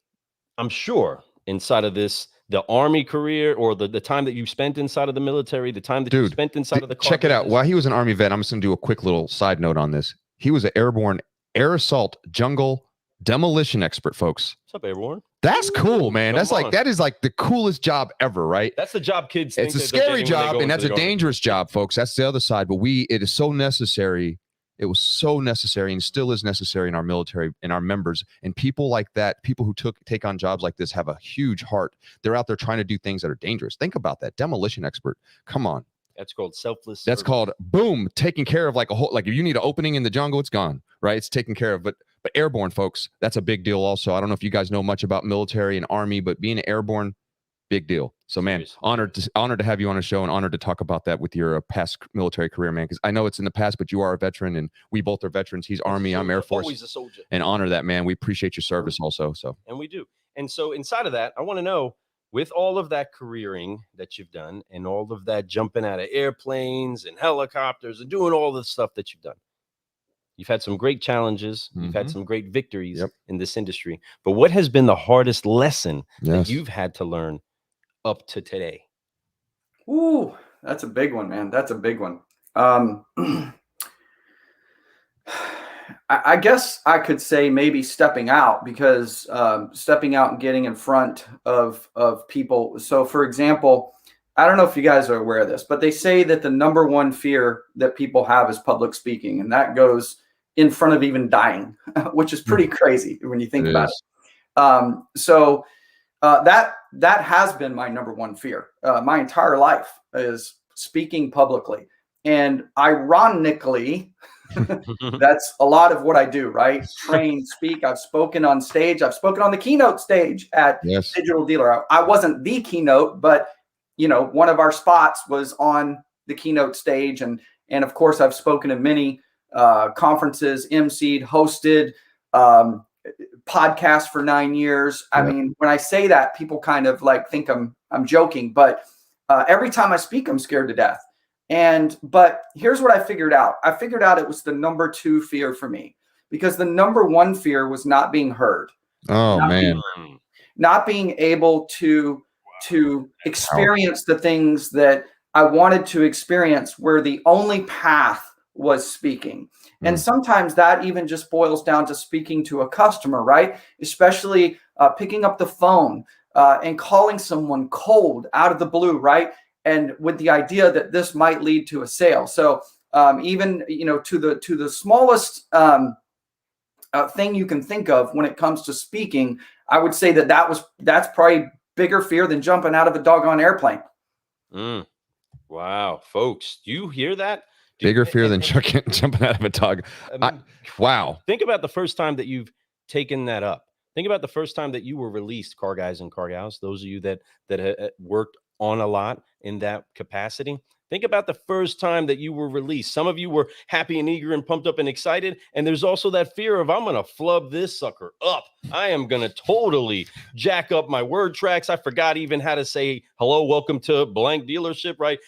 I'm sure inside of this, the Army career or the time that you spent inside of the military, the time that you spent inside of the car check it out. business. While he was an Army vet, I'm just going to do a quick little side note on this. He was an Airborne air assault jungle demolition expert, folks. What's up, Airborne? That's cool, man. Come That's on. like, that is like the coolest job ever, right? That's the job kids think It's a that they're scary getting when they job go and into that's the a Army. dangerous job, folks. That's the other side. But it is so necessary. It was so necessary and still is necessary in our military and our members. And people like that, people who take on jobs like this, have a huge heart. They're out there trying to do things that are dangerous. Think about that. Demolition expert. Come on. That's called selfless. That's service. called boom, taking care of like a whole, like if you need an opening in the jungle, it's gone, right? It's taken care of. But airborne, folks, that's a big deal also. I don't know if you guys know much about military and Army, but being an airborne, big deal. So, man, honored to have you on a show and honored to talk about that with your past military career, man. Because I know it's in the past, but you are a veteran, and we both are veterans. He's Army, I'm Air Force. Always a soldier. And honor that, man. We appreciate your service also. So, and we do. And so inside of that, I want to know, with all of that careering that you've done and all of that jumping out of airplanes and helicopters and doing all the stuff that you've done, you've had some great challenges. You've had some great victories in this industry. But what has been the hardest lesson that you've had to learn up to today? Ooh, that's a big one, man. That's a big one. I guess I could say maybe stepping out, because stepping out and getting in front of people. So, for example, I don't know if you guys are aware of this, but they say that the number one fear that people have is public speaking, and that goes in front of even dying, which is pretty crazy when you think about it. So that has been my number one fear my entire life, is speaking publicly. And ironically, that's a lot of what I do, right? Train, speak. I've spoken on stage. I've spoken on the keynote stage at Digital Dealer. I wasn't the keynote, but one of our spots was on the keynote stage. And of course, I've spoken at many conferences, emceed, hosted, podcasts for 9 years. I mean, when I say that, people kind of like think I'm joking, but every time I speak, I'm scared to death. But here's what I figured out. I figured out it was the number 2 fear for me, because the number 1 fear was not being heard. Oh, man. Not being able to experience the things that I wanted to experience, where the only path was speaking. And sometimes that even just boils down to speaking to a customer, right? Especially picking up the phone and calling someone cold out of the blue, right? And with the idea that this might lead to a sale. So even, to the smallest thing you can think of when it comes to speaking, I would say that's probably bigger fear than jumping out of a doggone airplane. Wow, folks, do you hear that? Bigger fear than jumping out of a dog. Wow. Think about the first time that you've taken that up. Think about the first time that you were released, car guys and car gals, those of you that worked on a lot in that capacity. Think about the first time that you were released. Some of you were happy and eager and pumped up and excited. And there's also that fear of, I'm going to flub this sucker up. I am going to totally jack up my word tracks. I forgot even how to say, hello, welcome to blank dealership, right?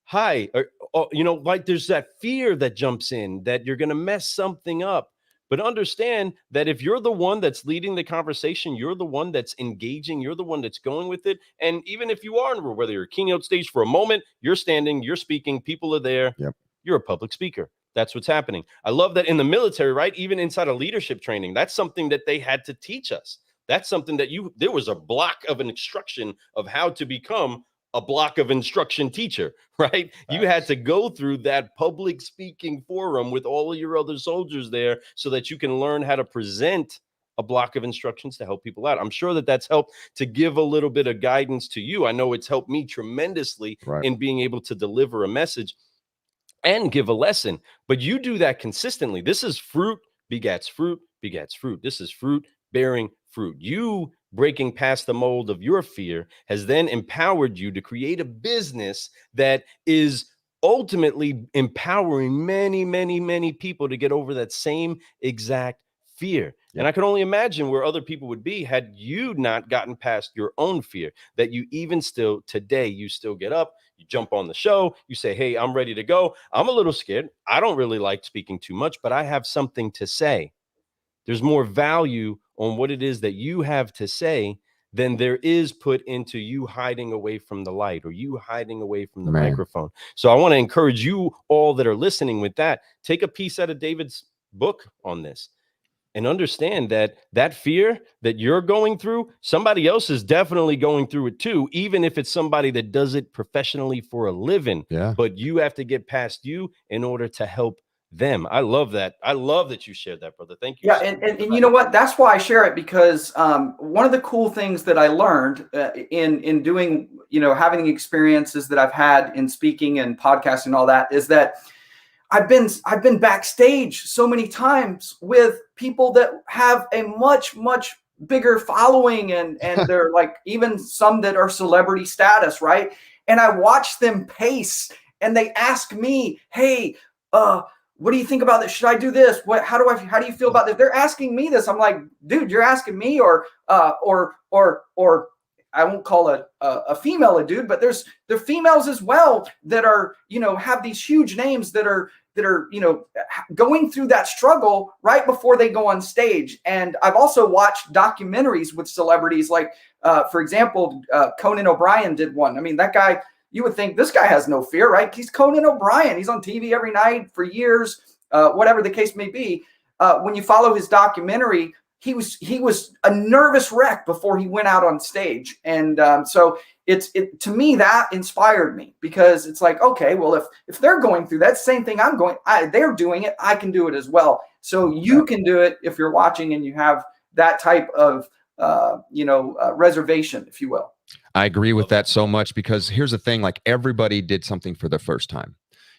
Hi. Like there's that fear that jumps in that you're going to mess something up. But understand that if you're the one that's leading the conversation, you're the one that's engaging, you're the one that's going with it. And even if you are, whether you're a keynote stage for a moment, you're standing, you're speaking, people are there, you're a public speaker. That's what's happening. I love that in the military, right? Even inside of leadership training, that's something that they had to teach us. That's something that there was a block of an instruction of how to become a block of instruction teacher, right? You had to go through that public speaking forum with all of your other soldiers there so that you can learn how to present a block of instructions to help people out. I'm sure that that's helped to give a little bit of guidance to you. I know it's helped me tremendously in being able to deliver a message and give a lesson, but you do that consistently. This is fruit begets fruit begets fruit. This is fruit bearing fruit. You breaking past the mold of your fear has then empowered you to create a business that is ultimately empowering many, many, many people to get over that same exact fear. And I can only imagine where other people would be had you not gotten past your own fear, that you even still today, you still get up, you jump on the show, you say, hey, I'm ready to go. I'm a little scared. I don't really like speaking too much, but I have something to say. There's more value on what it is that you have to say than there is put into you hiding away from the light or you hiding away from the microphone. So I want to encourage you all that are listening with that. Take a piece out of David's book on this and understand that fear that you're going through, somebody else is definitely going through it too, even if it's somebody that does it professionally for a living. But you have to get past you in order to help them. I love that. I love that you shared that, brother. Thank you. Yeah. And you know what? That's why I share it, because one of the cool things that I learned in doing, having the experiences that I've had in speaking and podcasting and all that is that I've been backstage so many times with people that have a much, much bigger following and they're like even some that are celebrity status, right? And I watch them pace and they ask me, hey, what do you think about this? Should I do this? How do you feel about this? They're asking me this. I'm like, dude, you're asking me, or I won't call a female a dude, but there are females as well that are, have these huge names that are, going through that struggle right before they go on stage. And I've also watched documentaries with celebrities, like, for example, Conan O'Brien did one. I mean, that guy, you would think this guy has no fear, right? He's Conan O'Brien. He's on TV every night for years, whatever the case may be. When you follow his documentary, he was a nervous wreck before he went out on stage. And so to me, that inspired me, because it's like, okay, well, if they're going through that same thing they're doing it, I can do it as well. So you can do it if you're watching and you have that type of, reservation, if you will. I agree with that so much, because here's the thing, like everybody did something for the first time.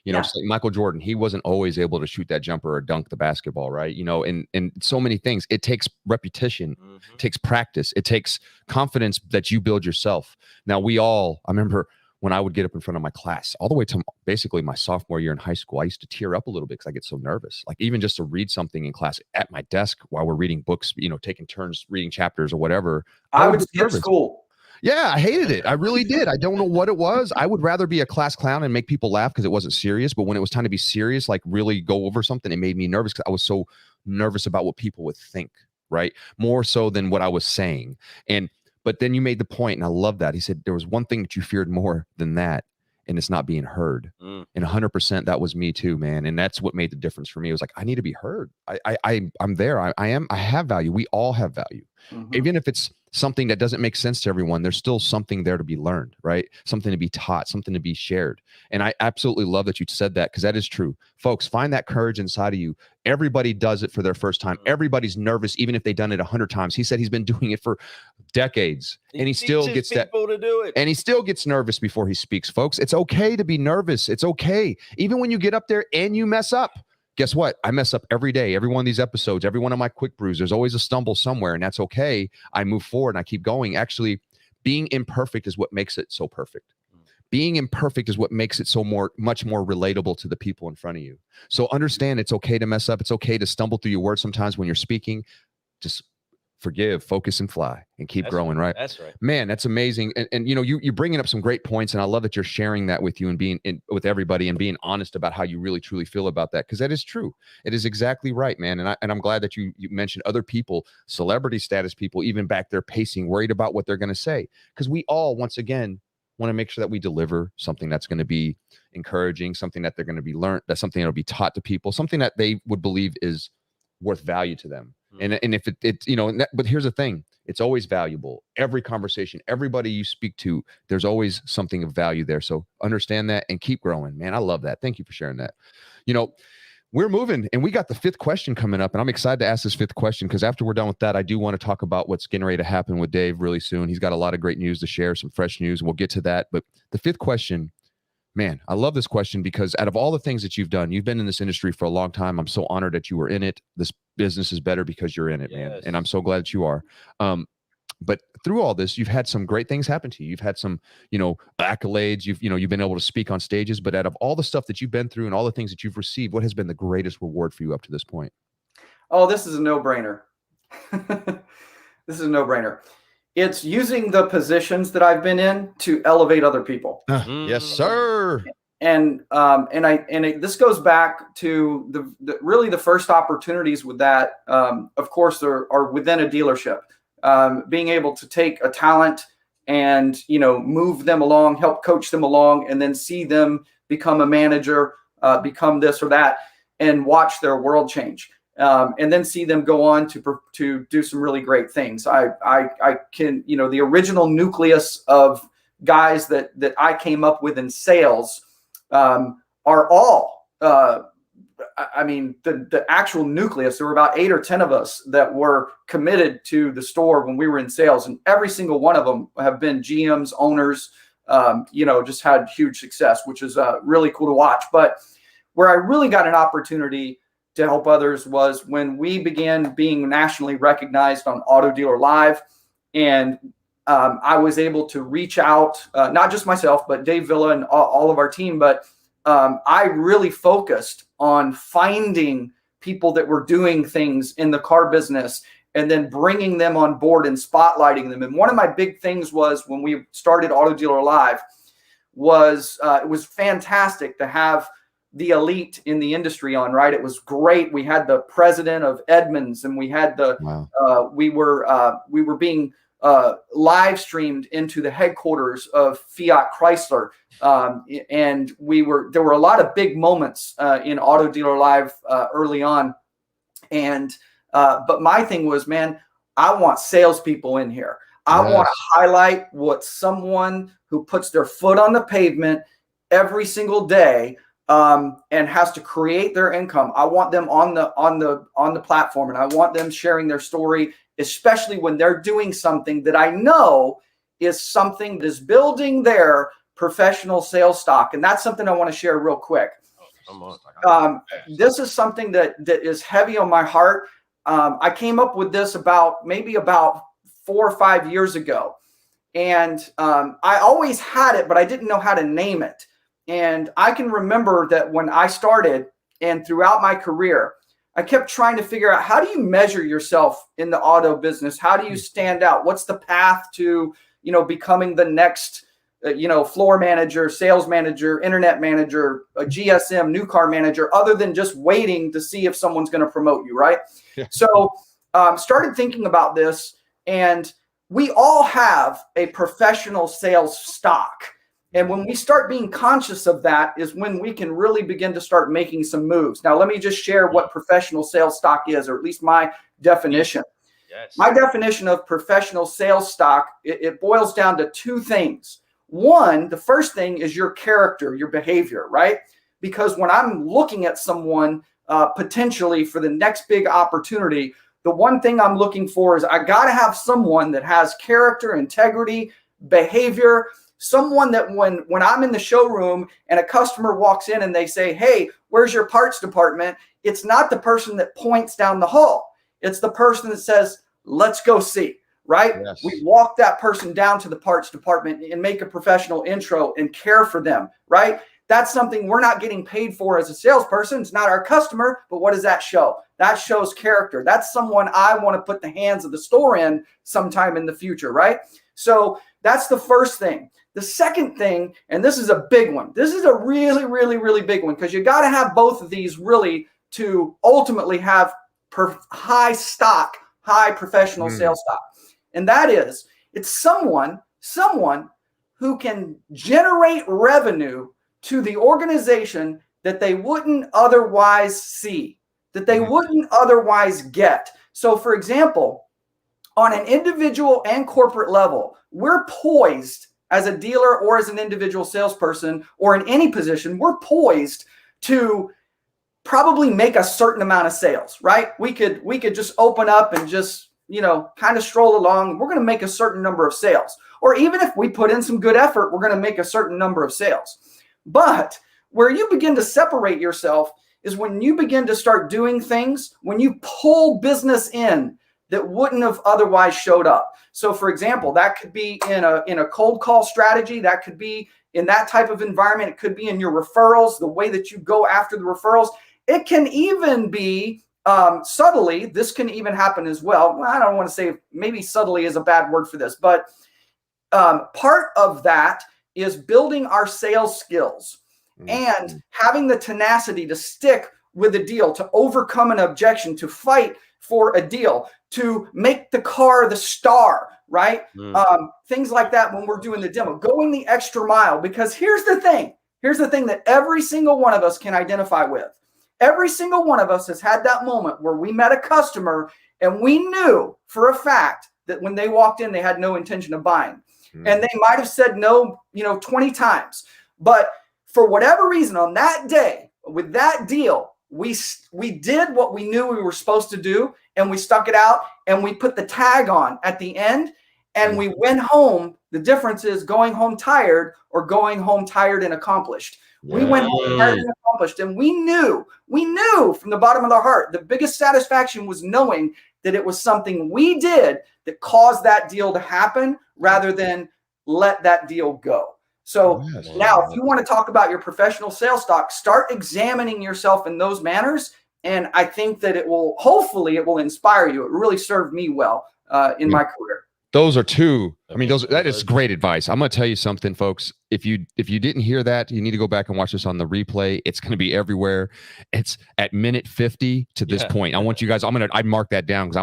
Just like Michael Jordan, he wasn't always able to shoot that jumper or dunk the basketball, right? And so many things. It takes repetition, it takes practice, it takes confidence that you build yourself. Now I remember when I would get up in front of my class, all the way to basically my sophomore year in high school, I used to tear up a little bit because I get so nervous. Like even just to read something in class at my desk while we're reading books, taking turns reading chapters or whatever. I would skip school. Yeah, I hated it. I really did. I don't know what it was. I would rather be a class clown and make people laugh because it wasn't serious. But when it was time to be serious, like really go over something, it made me nervous because I was so nervous about what people would think, right? More so than what I was saying. But then you made the point, and I love that. He said there was one thing that you feared more than that, and it's not being heard. And 100% that was me too, man. And that's what made the difference for me. It was like, I need to be heard. I'm there. I have value. We all have value. Even if it's something that doesn't make sense to everyone, there's still something there to be learned, right? Something to be taught, something to be shared. And I absolutely love that you said that, because that is true. Folks, find that courage inside of you. Everybody does it for their first time. Everybody's nervous, even if they've done it 100 times. He said he's been doing it for decades, and he still gets that. To do it. And he still gets nervous before he speaks, folks. It's okay to be nervous. It's okay. Even when you get up there and you mess up. Guess what? I mess up every day. Every one of these episodes, every one of my quick brews, there's always a stumble somewhere, and that's okay. I move forward and I keep going. Actually, being imperfect is what makes it so perfect. Being imperfect is what makes it so much more relatable to the people in front of you. So understand it's okay to mess up. It's okay to stumble through your words sometimes when you're speaking. Just forgive, focus, and fly, and keep growing, right? That's right. Man, that's amazing. And you know, you're bringing up some great points, and I love that you're sharing that with you and being with everybody and being honest about how you really truly feel about that, because that is true. It is exactly right, man. And I'm glad that you mentioned other people, celebrity status people, even back there pacing, worried about what they're going to say, because we all, once again, want to make sure that we deliver something that's going to be encouraging, something that they're going to be learned, that's something that'll be taught to people, something that they would believe is worth value to them. And if it you know, but here's the thing, it's always valuable. Every conversation, everybody you speak to, there's always something of value there. So understand that and keep growing, man. I love that. Thank you for sharing that. You know, we're moving, and we got the 5th question coming up, and I'm excited to ask this 5th question, because after we're done with that, I do want to talk about what's getting ready to happen with Dave really soon. He's got a lot of great news to share, some fresh news, and we'll get to that. But the 5th question, man, I love this question, because out of all the things that you've done, you've been in this industry for a long time. I'm so honored that you were in it. This business is better because you're in it, man. And I'm so glad that you are. But through all this, you've had some great things happen to you. You've had some, you know, accolades. You've been able to speak on stages. But out of all the stuff that you've been through and all the things that you've received, what has been the greatest reward for you up to this point? Oh, this is a no-brainer. This is a no-brainer. It's using the positions that I've been in to elevate other people. Yes, sir. And this goes back to really the first opportunities with that. Of course, are within a dealership. Being able to take a talent and, you know, move them along, help coach them along, and then see them become a manager, become this or that, and watch their world change. And then see them go on to do some really great things. I can, you know, the original nucleus of guys that I came up with in sales are all, I mean, the actual nucleus. There were about 8 or 10 of us that were committed to the store when we were in sales, and every single one of them have been GMs, owners, you know, just had huge success, which is really cool to watch. But where I really got an opportunity to help others was when we began being nationally recognized on Auto Dealer Live. And I was able to reach out, not just myself, but Dave Villa and all of our team. But I really focused on finding people that were doing things in the car business and then bringing them on board and spotlighting them. And one of my big things was when we started Auto Dealer Live was it was fantastic to have the elite in the industry on, right? It was great. We had the president of Edmunds, and we had the we were being live streamed into the headquarters of Fiat Chrysler, and there were a lot of big moments in Auto Dealer Live early on, and but my thing was, man, I want salespeople in here. I want to highlight what someone who puts their foot on the pavement every single day and has to create their income. I want them on the platform, and I want them sharing their story, especially when they're doing something that I know is something that is building their professional sales stock. And that's something I want to share real quick. This is something that is heavy on my heart. I came up with this about 4 or 5 years ago. And I always had it, but I didn't know how to name it. And I can remember that when I started and throughout my career, I kept trying to figure out, how do you measure yourself in the auto business? How do you stand out? What's the path to, you know, becoming the next, you know, floor manager, sales manager, internet manager, a GSM, new car manager, other than just waiting to see if someone's going to promote you, right? Yeah. So started thinking about this, and we all have a professional sales stock. And when we start being conscious of that is when we can really begin to start making some moves. Now, let me just share what professional sales stock is, or at least my definition. Yes. My definition of professional sales stock, it boils down to two things. One, the first thing is your character, your behavior, right? Because when I'm looking at someone potentially for the next big opportunity, the one thing I'm looking for is I got to have someone that has character, integrity, behavior, someone that when I'm in the showroom and a customer walks in and they say, hey, where's your parts department? It's not the person that points down the hall. It's the person that says, let's go see, right? Yes. We walk that person down to the parts department and make a professional intro and care for them, right? That's something we're not getting paid for as a salesperson. It's not our customer, but what does that show? That shows character. That's someone I want to put the hands of the store in sometime in the future, right? So that's the first thing. The second thing, and this is a big one. This is a really, really, really big one because you got to have both of these really to ultimately have high stock, high professional sales stock. And that is, it's someone who can generate revenue to the organization that they wouldn't otherwise see, that they wouldn't otherwise get. So for example, on an individual and corporate level, we're poised as a dealer or as an individual salesperson or in any position, we're poised to probably make a certain amount of sales, right? We could just open up and just, kind of stroll along. We're going to make a certain number of sales. Or even if we put in some good effort, we're going to make a certain number of sales. But where you begin to separate yourself is when you begin to start doing things, when you pull business in that wouldn't have otherwise showed up. So for example, that could be in a cold call strategy. That could be in that type of environment. It could be in your referrals, the way that you go after the referrals. It can even be subtly. This can even happen as well. I don't want to say maybe subtly is a bad word for this, but part of that is building our sales skills and having the tenacity to stick with a deal, to overcome an objection, to fight for a deal, to make the car the star, right? Things like that when we're doing the demo, going the extra mile, because here's the thing that every single one of us can identify with. Every single one of us has had that moment where we met a customer and we knew for a fact that when they walked in, they had no intention of buying. And they might have said no, 20 times. But for whatever reason, on that day, with that deal, we did what we knew we were supposed to do, and we stuck it out, and we put the tag on at the end, and we went home. The difference is going home tired or going home tired and accomplished. We went home tired and accomplished, and we knew from the bottom of our heart, the biggest satisfaction was knowing that it was something we did that caused that deal to happen rather than let that deal go. So now if you want to talk about your professional sales stock, start examining yourself in those manners. And I think that hopefully it will inspire you. It really served me well in my career. Those are two. That is great advice. I'm going to tell you something, folks. If you didn't hear that, you need to go back and watch this on the replay. It's going to be everywhere. It's at minute 50 to this point. I want you guys, I mark that down because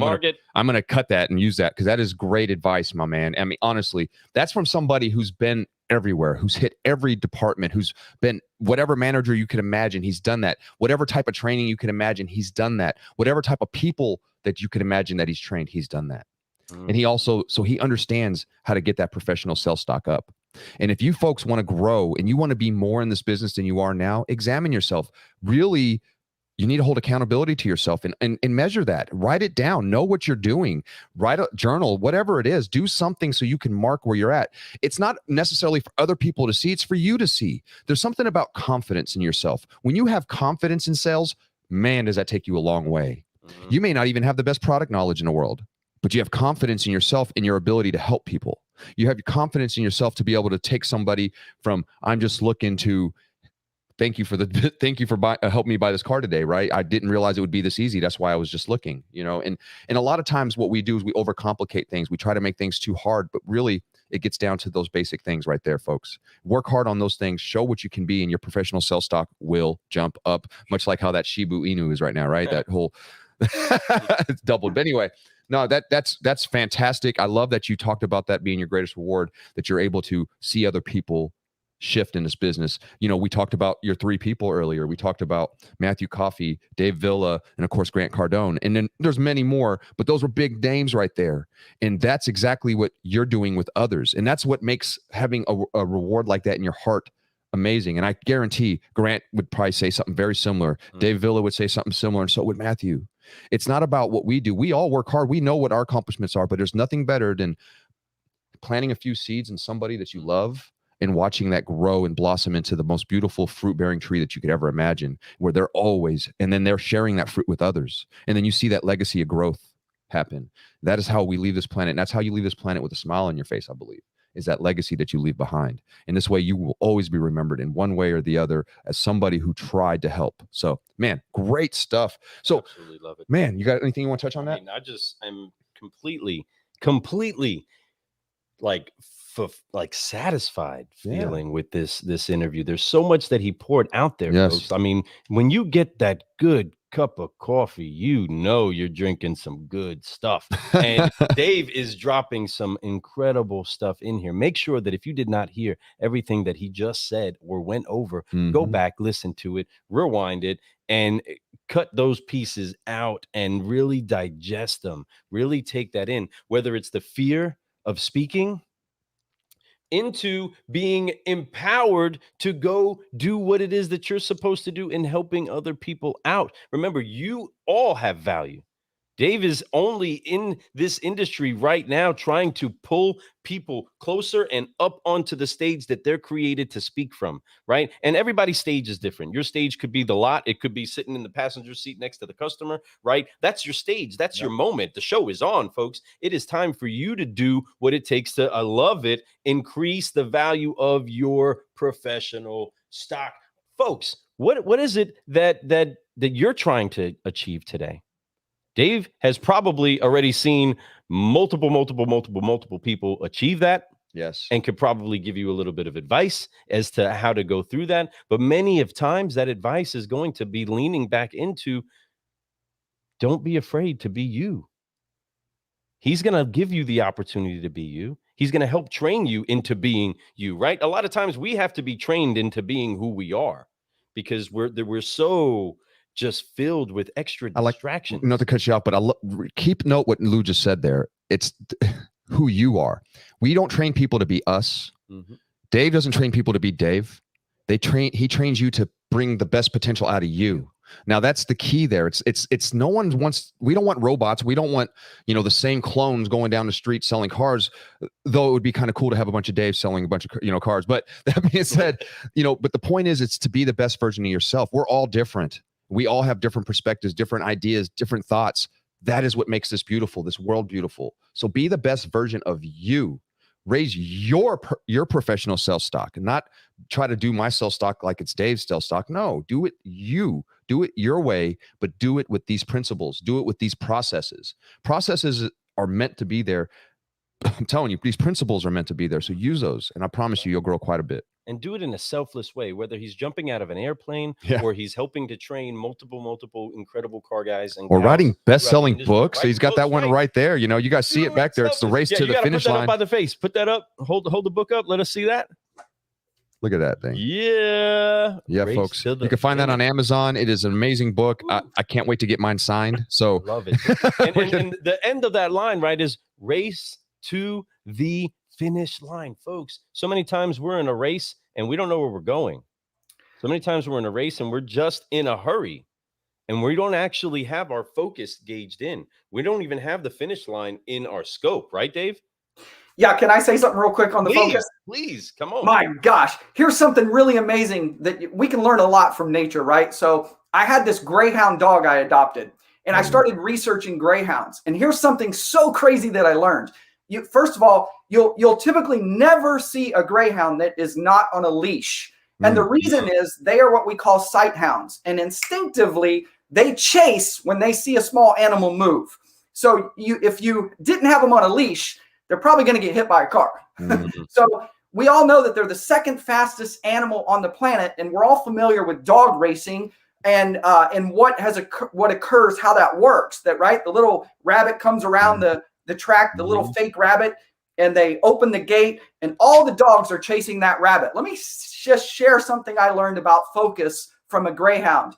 I'm going to cut that and use that because that is great advice, my man. I mean, honestly, that's from somebody who's been everywhere, who's hit every department, who's been whatever manager you can imagine. He's done that. Whatever type of training you can imagine, he's done that. Whatever type of people that you can imagine that he's trained, he's done that. And he also, so he understands how to get that professional sales stock up. And if you folks want to grow and you want to be more in this business than you are now, examine yourself. Really, you need to hold accountability to yourself and measure that. Write it down. Know what you're doing. Write a journal, whatever it is. Do something so you can mark where you're at. It's not necessarily for other people to see. It's for you to see. There's something about confidence in yourself. When you have confidence in sales, man, does that take you a long way. You may not even have the best product knowledge in the world, but you have confidence in yourself and your ability to help people. You have confidence in yourself to be able to take somebody from, I'm just looking to, thank you for helping me buy this car today, right? I didn't realize it would be this easy. That's why I was just looking, and a lot of times what we do is we overcomplicate things. We try to make things too hard, but really it gets down to those basic things right there, folks. Work hard on those things, show what you can be, and your professional sales stock will jump up, much like how that Shibu Inu is right now, right? That whole, it's doubled. But anyway, no, that's fantastic. I love that you talked about that being your greatest reward, that you're able to see other people shift in this business. We talked about your 3 people earlier. We talked about Matthew Coffey, Dave Villa, and of course Grant Cardone. And then there's many more, but those were big names right there. And that's exactly what you're doing with others. And that's what makes having a reward like that in your heart amazing. And I guarantee Grant would probably say something very similar. Dave Villa would say something similar, and so would Matthew. It's not about what we do. We all work hard. We know what our accomplishments are, but there's nothing better than planting a few seeds in somebody that you love and watching that grow and blossom into the most beautiful fruit-bearing tree that you could ever imagine, where they're always, and then they're sharing that fruit with others. And then you see that legacy of growth happen. That is how we leave this planet. And that's how you leave this planet with a smile on your face, I believe, is that legacy that you leave behind. And this way you will always be remembered in one way or the other as somebody who tried to help. So, man, great stuff. So, absolutely love it. Man, you got anything you want to touch on that? I just am completely satisfied feeling with this interview. There's so much that he poured out there, folks. I mean, when you get that good cup of coffee, you're drinking some good stuff. And Dave is dropping some incredible stuff in here. Make sure that if you did not hear everything that he just said or went over, go back, listen to it, rewind it, and cut those pieces out and really digest them. Really take that in, whether it's the fear of speaking into being empowered to go do what it is that you're supposed to do in helping other people out. Remember, you all have value. Dave is only in this industry right now trying to pull people closer and up onto the stage that they're created to speak from, right? And everybody's stage is different. Your stage could be the lot. It could be sitting in the passenger seat next to the customer, right? That's your stage. That's your moment. The show is on, folks. It is time for you to do what it takes to, I love it, increase the value of your professional stock. Folks, what is it that you're trying to achieve today? Dave has probably already seen multiple people achieve that. Yes. And could probably give you a little bit of advice as to how to go through that. But many of times that advice is going to be leaning back into, don't be afraid to be you. He's going to give you the opportunity to be you. He's going to help train you into being you, right? A lot of times we have to be trained into being who we are because we're so just filled with extra distractions. Not to cut you off, but keep note what Lou just said there. It's who you are. We don't train people to be us. Dave doesn't train people to be Dave. He trains you to bring the best potential out of you. Now that's the key there. It's no one wants, we don't want robots. We don't want, the same clones going down the street selling cars, though it would be kind of cool to have a bunch of Daves selling a bunch of, cars. But that being said, but the point is, it's to be the best version of yourself. We're all different. We all have different perspectives, different ideas, different thoughts. That is what makes this beautiful, this world beautiful. So be the best version of you. Raise your professional sales stock, and not try to do my sales stock like it's Dave's sales stock. No, do it you. Do it your way, but do it with these principles. Do it with these processes. Processes are meant to be there. I'm telling you, these principles are meant to be there. So use those, and I promise you'll grow quite a bit. And do it in a selfless way, whether he's jumping out of an airplane or he's helping to train multiple incredible car guys and writing best-selling books. So he's got that one right there. You guys see it back there. It's the race to the finish line. Put that up by the face. Put that up. Hold the book up. Let us see that. Look at that thing. Yeah, folks. You can find that on Amazon. It is an amazing book. I can't wait to get mine signed. So love it. and the end of that line, right, is race to the finish line, folks. So many times we're in a race and we don't know where we're going. So many times we're in a race and we're just in a hurry and we don't actually have our focus gauged in. We don't even have the finish line in our scope, right, Dave? Yeah, can I say something real quick on the focus? Please, come on. My gosh, here's something really amazing that we can learn a lot from nature, right? So I had this Greyhound dog I adopted, and I started researching Greyhounds. And here's something so crazy that I learned. First of all, you'll typically never see a Greyhound that is not on a leash. And the reason is they are what we call sight hounds. And instinctively, they chase when they see a small animal move. So if you didn't have them on a leash, they're probably going to get hit by a car. So we all know that they're the second fastest animal on the planet. And we're all familiar with dog racing and what occurs, how that works. That, right? The little rabbit comes around the track, the little fake rabbit, and they open the gate and all the dogs are chasing that rabbit. Let me just share something I learned about focus from a greyhound.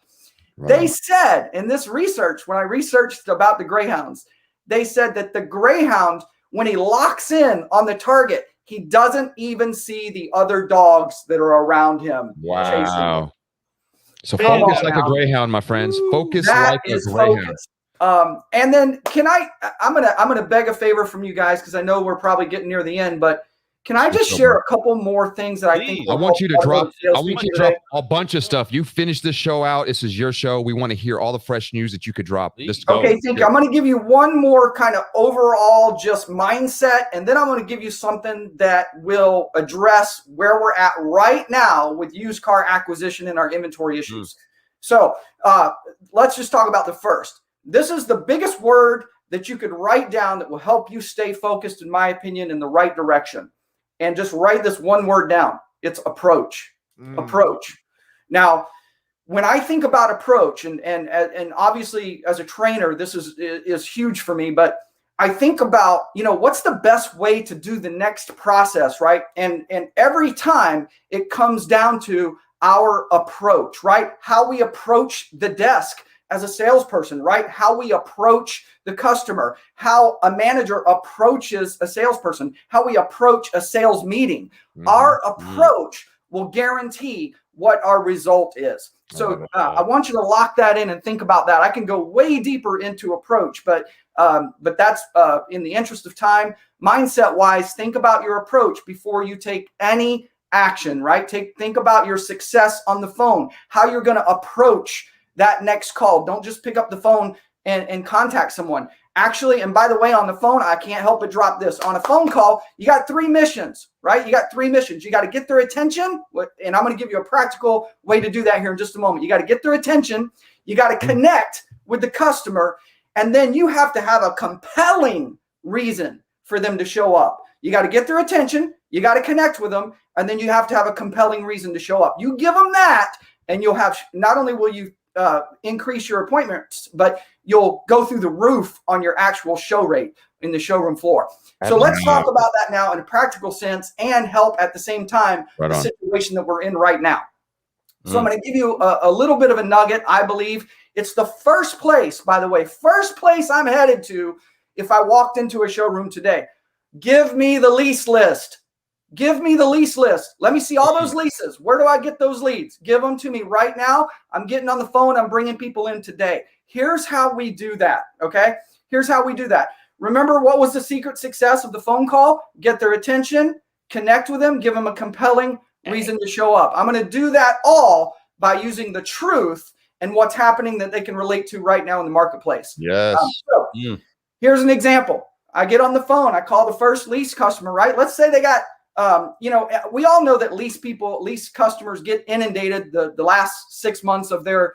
They said in this research, when I researched about the greyhounds, they said that the greyhound, when he locks in on the target, he doesn't even see the other dogs that are around him. Chasing him. So focus like a greyhound, my friends. Focus like a greyhound. And then I'm gonna beg a favor from you guys, because I know we're probably getting near the end, but can I just share a couple more things that I think? I want you to drop a bunch of stuff. You finish this show out. This is your show. We want to hear all the fresh news that you could drop. Okay, thank you. I'm going to give you one more kind of overall just mindset, and then I'm going to give you something that will address where we're at right now with used car acquisition and our inventory issues. So let's just talk about the first. This is the biggest word that you could write down that will help you stay focused, in my opinion, in the right direction. And just write this one word down. It's approach. Approach. Now, when I think about approach, and obviously as a trainer, this is huge for me, but I think about, what's the best way to do the next process, right? And every time it comes down to our approach, right? How we approach the desk as a salesperson, right? How we approach the customer, how a manager approaches a salesperson, how we approach a sales meeting. Our approach will guarantee what our result is. So I want you to lock that in and think about that. I can go way deeper into approach, but that's in the interest of time. Mindset wise, think about your approach before you take any action, right? Think about your success on the phone, how you're going to approach that next call. Don't just pick up the phone and contact someone. Actually, and by the way, on the phone, I can't help but drop this. On a phone call, you got 3 missions, right? You got 3 missions. You got to get their attention, and I'm going to give you a practical way to do that here in just a moment. You got to get their attention. You got to connect with the customer, and then you have to have a compelling reason for them to show up. You got to get their attention. You got to connect with them, and then you have to have a compelling reason to show up. You give them that, and you'll have, not only will you increase your appointments, but you'll go through the roof on your actual show rate in the showroom floor. So let's talk about that now in a practical sense and help at the same time the situation that we're in right now. So I'm going to give you a little bit of a nugget. I believe it's the first place, by the way, first place I'm headed to if I walked into a showroom today. Give me the lease list. Give me the lease list. Let me see all those leases. Where do I get those leads? Give them to me right now. I'm getting on the phone. I'm bringing people in today. Here's how we do that, okay? Here's how we do that. Remember, what was the secret success of the phone call? Get their attention, connect with them, give them a compelling reason to show up. I'm going to do that all by using the truth and what's happening that they can relate to right now in the marketplace. Yes. Here's an example. I get on the phone. I call the first lease customer, right? Let's say they got we all know that lease customers get inundated the last 6 months of their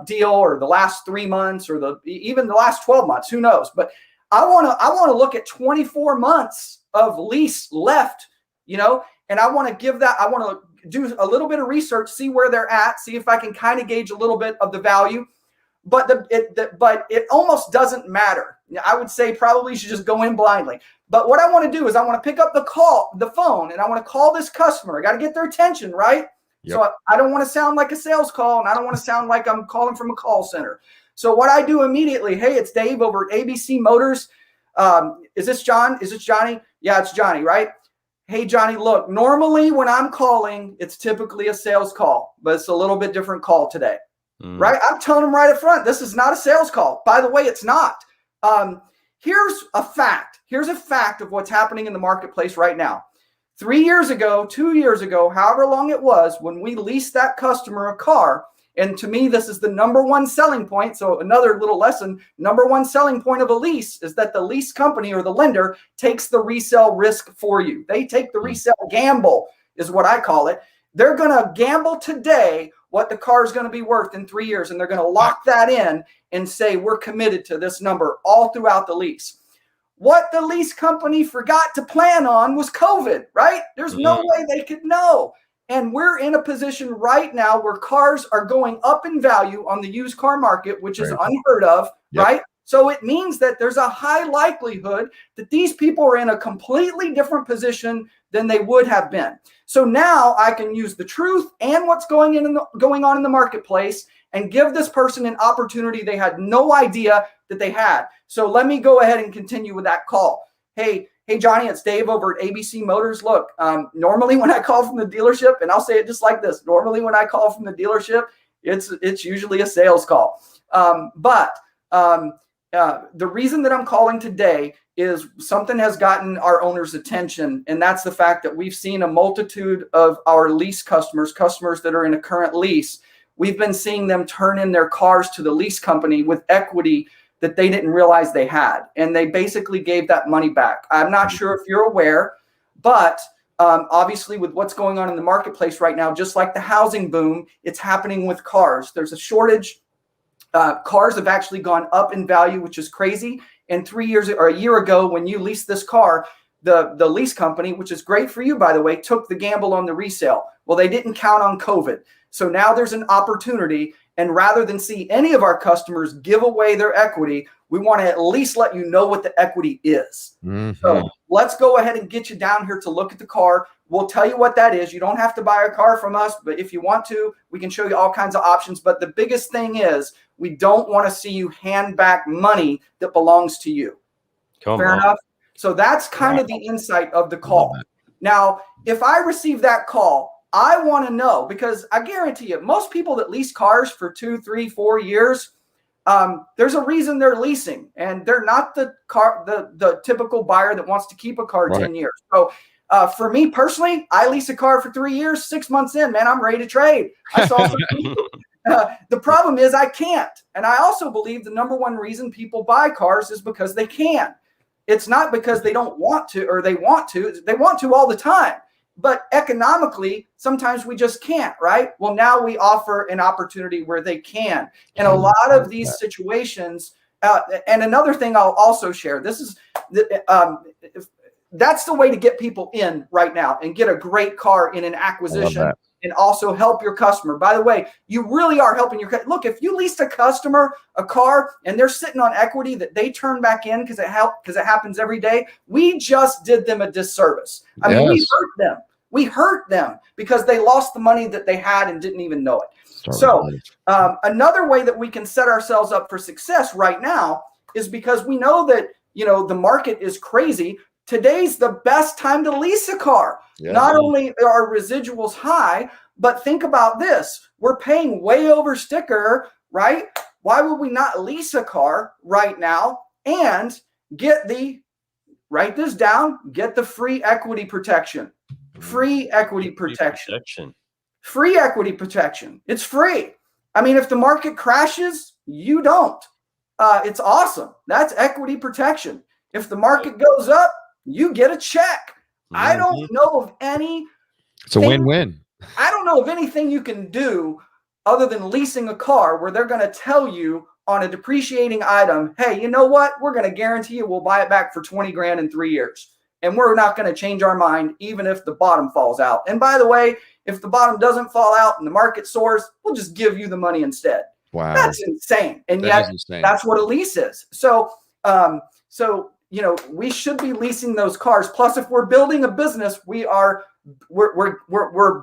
deal, or the last 3 months, or even the last 12 months, who knows? But I want to look at 24 months of lease left, and I want to give that, I want to do a little bit of research, see where they're at, see if I can kind of gauge a little bit of the value. But it almost doesn't matter. I would say probably you should just go in blindly. But what I want to do is I want to pick up the phone, and I want to call this customer. I got to get their attention, right? Yep. So I don't want to sound like a sales call, and I don't want to sound like I'm calling from a call center. So what I do immediately, hey, it's Dave over at ABC Motors. Is this John? Is this Johnny? Yeah, it's Johnny, right? Hey, Johnny, look, normally when I'm calling, it's typically a sales call, but it's a little bit different call today. Right? I'm telling them right up front, this is not a sales call. By the way, it's not. Here's a fact. Here's a fact of what's happening in the marketplace right now. 3 years ago, 2 years ago, however long it was, when we leased that customer a car, and to me, this is the number one selling point. So another little lesson, number one selling point of a lease is that the lease company or the lender takes the resale risk for you. They take the resale gamble, is what I call it. They're going to gamble today what the car is going to be worth in 3 years. And they're going to lock that in and say, we're committed to this number all throughout the lease. What the lease company forgot to plan on was COVID, right? There's no way they could know. And we're in a position right now where cars are going up in value on the used car market, which is unheard of, right? So it means that there's a high likelihood that these people are in a completely different position than they would have been. So now I can use the truth and what's going on in the marketplace and give this person an opportunity they had no idea that they had. So let me go ahead and continue with that call. Hey, Johnny, it's Dave over at ABC Motors. Look, normally when I call from the dealership, and I'll say it just like this, normally when I call from the dealership, it's usually a sales call. But the reason that I'm calling today is something has gotten our owner's attention, and that's the fact that we've seen a multitude of our lease customers that are in a current lease. We've been seeing them turn in their cars to the lease company with equity that they didn't realize they had, and they basically gave that money back. I'm not sure if you're aware, but obviously with what's going on in the marketplace right now, just like the housing boom, it's happening with cars. There's a shortage. Cars have actually gone up in value, which is crazy. And 3 years or a year ago, when you leased this car, the lease company, which is great for you, by the way, took the gamble on the resale. Well, they didn't count on COVID. So now there's an opportunity. And rather than see any of our customers give away their equity, we want to at least let you know what the equity is. So let's go ahead and get you down here to look at the car. We'll tell you what that is. You don't have to buy a car from us, but if you want to, we can show you all kinds of options. But the biggest thing is we don't want to see you hand back money that belongs to you. Fair enough? So that's kind of the insight of the call. Now, if I receive that call, I want to know, because I guarantee you, most people that lease cars for 2, 3, 4 years, there's a reason they're leasing, and they're not the typical buyer that wants to keep a car 10 years. So for me personally, I lease a car for 3 years, 6 months in, man, I'm ready to trade. I saw some people. The problem is I can't. And I also believe the number one reason people buy cars is because they can. It's not because they don't want to, or they want to all the time. But economically, sometimes we just can't, right? Well, now we offer an opportunity where they can. In a lot of these situations, and another thing I'll also share, this is, that's the way to get people in right now and get a great car in an acquisition and also help your customer. By the way, you really are helping your customer. Look, if you leased a customer a car and they're sitting on equity that they turn back in because it happens every day, we just did them a disservice. I mean, we hurt them. We hurt them because they lost the money that they had and didn't even know it. So another way that we can set ourselves up for success right now is because we know that, the market is crazy. Today's the best time to lease a car. Not only are residuals high, but think about this. We're paying way over sticker, right? Why would we not lease a car right now and get write this down, get the free equity protection. Free equity protection. Free equity protection. It's free. I mean, if the market crashes, you don't. It's awesome. That's equity protection. If the market goes up, you get a check. I don't know of any. It's a win-win. I don't know of anything you can do other than leasing a car where they're going to tell you on a depreciating item, hey, you know what? We're going to guarantee you we'll buy it back for 20 grand in 3 years. And we're not going to change our mind even if the bottom falls out. And by the way, if the bottom doesn't fall out and the market soars, we'll just give you the money instead. Wow. That's insane. And yet that's what a lease is. So, we should be leasing those cars. Plus, if we're building a business, we're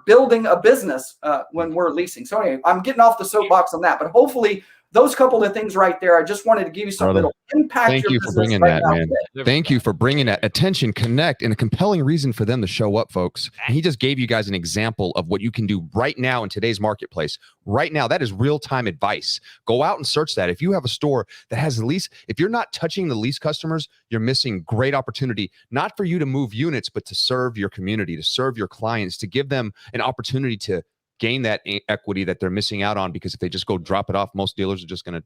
building a business when we're leasing. So anyway, I'm getting off the soapbox on that, but hopefully those couple of things right there, I just wanted to give you something that'll impact your business. Thank you for bringing that, man. Thank you for bringing that. Attention, connect, and a compelling reason for them to show up, folks. And he just gave you guys an example of what you can do right now in today's marketplace. Right now, that is real-time advice. Go out and search that. If you have a store that has the lease, if you're not touching the lease customers, you're missing great opportunity, not for you to move units, but to serve your community, to serve your clients, to give them an opportunity to gain that equity that they're missing out on, because if they just go drop it off, most dealers are just going to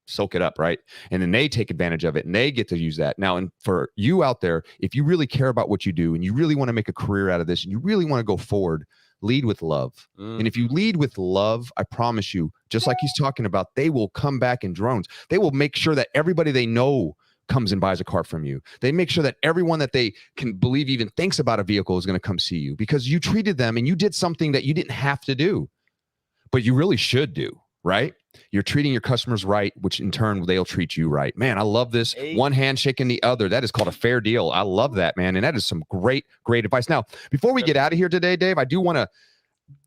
soak it up, right? And then they take advantage of it and they get to use that. Now, and for you out there, if you really care about what you do and you really want to make a career out of this and you really want to go forward, lead with love. And if you lead with love, I promise you, just like he's talking about, they will come back in drones. They will make sure that everybody they know comes and buys a car from you. They make sure that everyone that they can believe even thinks about a vehicle is going to come see you because you treated them and you did something that you didn't have to do, but you really should do, right? You're treating your customers right, which in turn they'll treat you right. Man, I love this. Hey. One hand shaking the other. That is called a fair deal. I love that, man. And that is some great advice. Now, before we get out of here today, Dave, I do want to,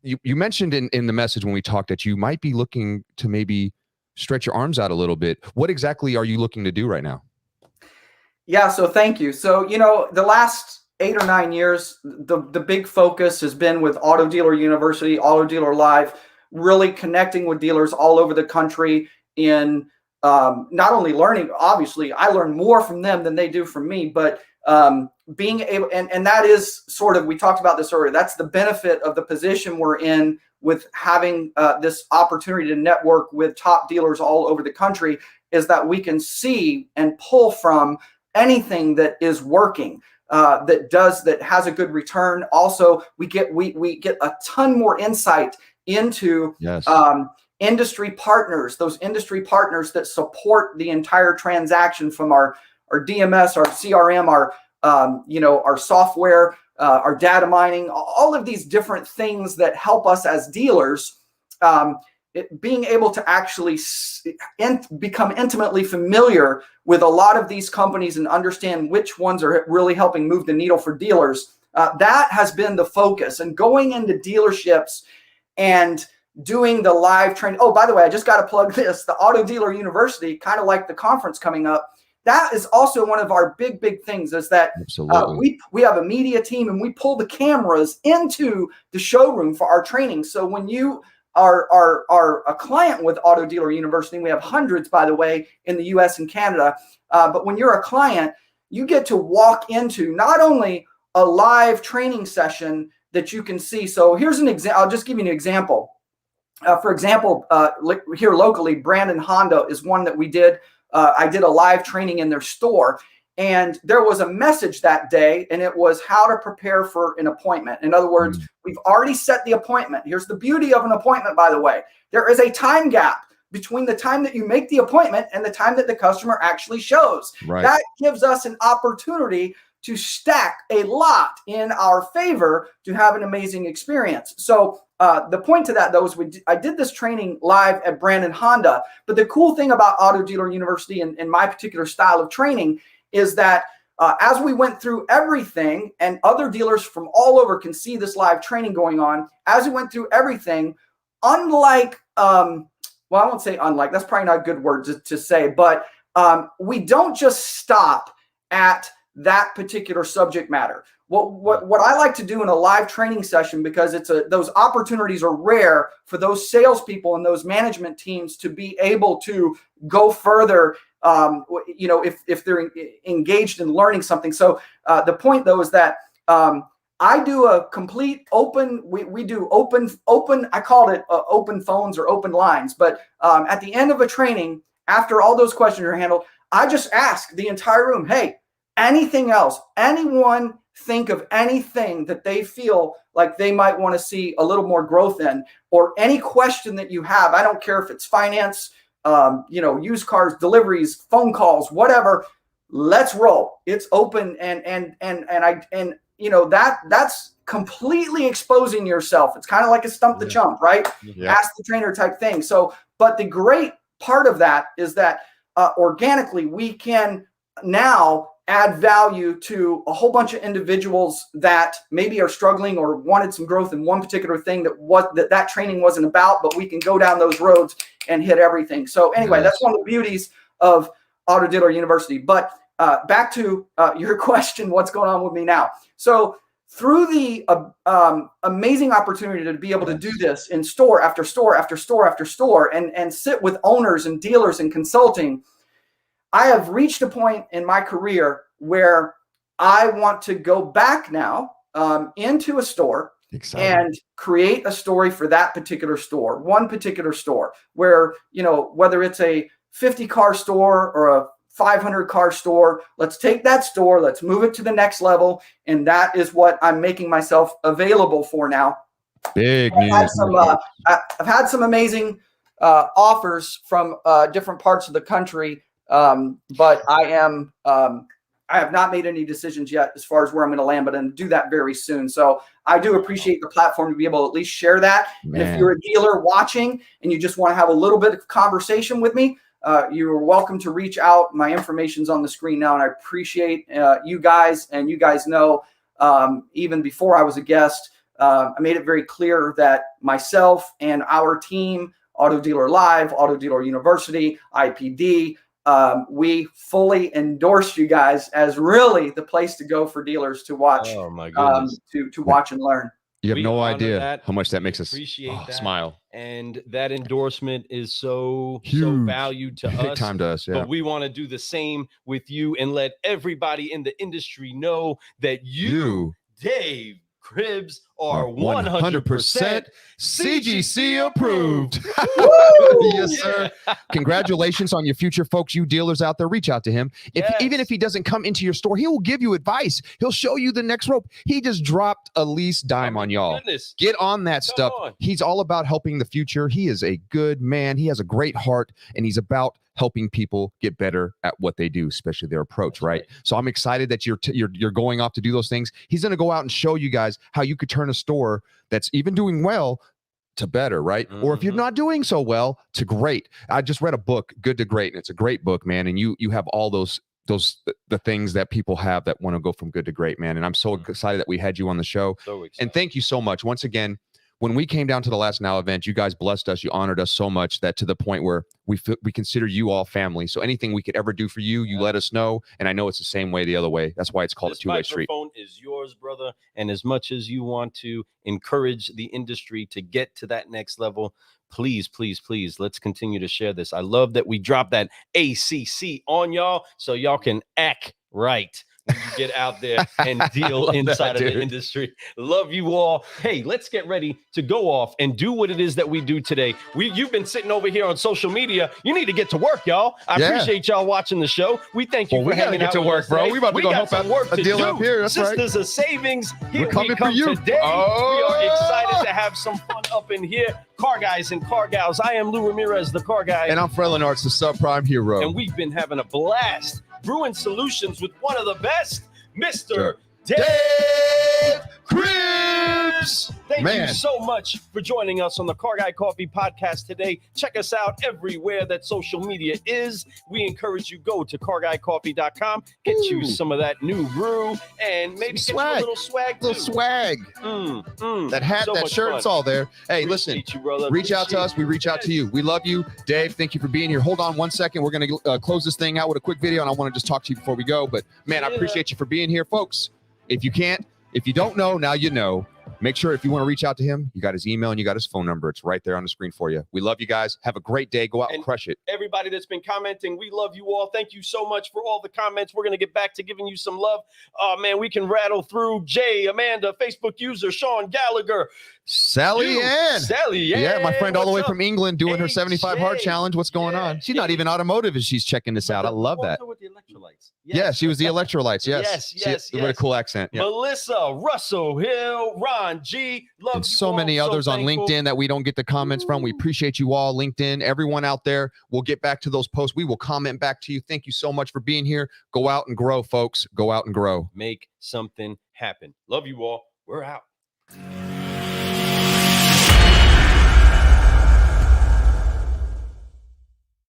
you mentioned in the message when we talked that you might be looking to maybe stretch your arms out a little bit. What exactly are you looking to do right now? Yeah, so thank you. So, the last 8 or 9 years, the big focus has been with Auto Dealer University, Auto Dealer Live, really connecting with dealers all over the country in not only learning, obviously, I learn more from them than they do from me, but being able, and that is sort of, we talked about this earlier, that's the benefit of the position we're in with having this opportunity to network with top dealers all over the country, is that we can see and pull from anything that is working, that has a good return. Also, we get a ton more insight into industry partners, those industry partners that support the entire transaction, from our DMS, our CRM, our software, our data mining, all of these different things that help us as dealers. Being able to actually become intimately familiar with a lot of these companies and understand which ones are really helping move the needle for dealers, that has been the focus. And going into dealerships and doing the live training. Oh, by the way, I just got to plug this, the Auto Dealer University, kind of like the conference coming up. That is also one of our big things, is that we have a media team, and we pull the cameras into the showroom for our training. So when you are a client with Auto Dealer University, we have hundreds, by the way, in the US and Canada. But when you're a client, you get to walk into not only a live training session that you can see. So here's an example. I'll just give you an example. For example, here locally, Brandon Honda is one that we did. I did a live training in their store, and there was a message that day, and it was how to prepare for an appointment. In other words, we've already set the appointment. Here's the beauty of an appointment, by the way. There is a time gap between the time that you make the appointment and the time that the customer actually shows. Right. That gives us an opportunity to stack a lot in our favor to have an amazing experience. So the point to that, though, is I did this training live at Brandon Honda. But the cool thing about Auto Dealer University and my particular style of training is that as we went through everything, and other dealers from all over can see this live training going on, as we went through everything, unlike, well, I won't say unlike, that's probably not a good word to say, but we don't just stop at that particular subject matter. What I like to do in a live training session, because those opportunities are rare for those salespeople and those management teams to be able to go further, if they're engaged in learning something. So the point, though, is that I do a complete open, we do open, I called it open phones or open lines. But at the end of a training, after all those questions are handled, I just ask the entire room, hey, anything else? Anyone think of anything that they feel like they might want to see a little more growth in, or any question that you have? I don't care if it's finance, used cars, deliveries, phone calls, whatever. Let's roll. It's open, that's completely exposing yourself. It's kind of like a stump the chump, right? Yeah. Ask the trainer type thing. So, but the great part of that is that organically we can now add value to a whole bunch of individuals that maybe are struggling or wanted some growth in one particular thing that training wasn't about, but we can go down those roads and hit everything. So anyway, that's one of the beauties of Auto Dealer University. But back to your question, what's going on with me now? So through the amazing opportunity to be able to do this in store after store after store after store, and sit with owners and dealers and consulting, I have reached a point in my career where I want to go back now into a store and create a story for that particular store, one particular store, where, whether it's a 50-car store or a 500-car store, let's take that store, let's move it to the next level. And that is what I'm making myself available for now. Big news. I've had some amazing offers from different parts of the country. But I am I have not made any decisions yet as far as where I'm going to land, but I'm going to do that very soon. So I do appreciate the platform to be able to at least share that. Man. And if you're a dealer watching and you just want to have a little bit of conversation with me, you're welcome to reach out. My information's on the screen now, and I appreciate you guys. And you guys know, even before I was a guest, I made it very clear that myself and our team, Auto Dealer Live, Auto Dealer University, IPD, we fully endorse you guys as really the place to go for dealers to watch, Oh my goodness. to watch and learn. You have We no honor idea that. how much that We makes us appreciate that. smile. And that endorsement is so Huge. valued to Big us. time to us, yeah. But we want to do the same with you and let everybody in the industry know that you Dave Cribbs, are 100% CGC approved. Yes, sir. Congratulations on your future, folks. You dealers out there, reach out to him. Even if he doesn't come into your store, he will give you advice. He'll show you the next rope. He just dropped a lease dime on y'all. Get on that stuff. He's all about helping the future. He is a good man. He has a great heart, and he's about helping people get better at what they do, especially their approach, right? So I'm excited that you're going off to do those things. He's going to go out and show you guys how you could turn a store that's even doing well to better, right? Or if you're not doing so well, to great. I just read a book, Good to Great, and it's a great book, man. And you have all the things that people have that want to go from good to great, man. And I'm so excited that we had you on the show. And thank you so much. Once again, when we came down to the Last Now event, you guys blessed us. You honored us so much that to the point where we consider you all family. So anything we could ever do for you, you let us know. And I know it's the same way the other way. That's why it's called a two-way street. This microphone is yours, brother. And as much as you want to encourage the industry to get to that next level, please, please, please, let's continue to share this. I love that we dropped that ACC on y'all so y'all can act right when you get out there and deal inside of the industry. Love you all. Hey, let's get ready to go off and do what it is that we do today. You've been sitting over here on social media. You need to get to work, y'all. I appreciate y'all watching the show. We thank you for hanging out with us, bro. We about to go help out work to deal up here. That's Sisters of Savings. Here we come today. We are excited to have some fun up in here. Car guys and car gals. I am Lou Ramirez, the car guy. And I'm Frelin Arts, the subprime hero. And we've been having a blast brewing solutions with one of the best, Mr. Dave Cribbs. Thank you so much for joining us on the Car Guy Coffee podcast today. Check us out everywhere that social media is. We encourage you go to carguycoffee.com, get you some of that new brew, and maybe get you a little swag too. That hat, that shirt, it's all there. Hey, listen, reach out to us. We reach out to you. We love you. Dave, thank you for being here. Hold on 1 second. We're going to close this thing out with a quick video, and I want to just talk to you before we go. But, man, I appreciate you for being here, folks. If you don't know, now you know. Make sure if you want to reach out to him, you got his email and you got his phone number. It's right there on the screen for you. We love you guys. Have a great day. Go out and crush it. Everybody that's been commenting, we love you all. Thank you so much for all the comments. We're going to get back to giving you some love. Oh, man, we can rattle through Jay, Amanda, Facebook user, Sean Gallagher, Sally Ann. Yeah, my friend all the way from England doing her 75 hard challenge. What's going on? She's not even automotive as she's checking this out. I love that. With the electrolytes. Yeah, she was the electrolytes. Yes. What a cool accent. Yeah. Melissa, Russell Hill, Ron G. Love and you so many all. others on LinkedIn that we don't get the comments from. We appreciate you all. LinkedIn, everyone out there. We'll get back to those posts. We will comment back to you. Thank you so much for being here. Go out and grow, folks. Go out and grow. Make something happen. Love you all. We're out.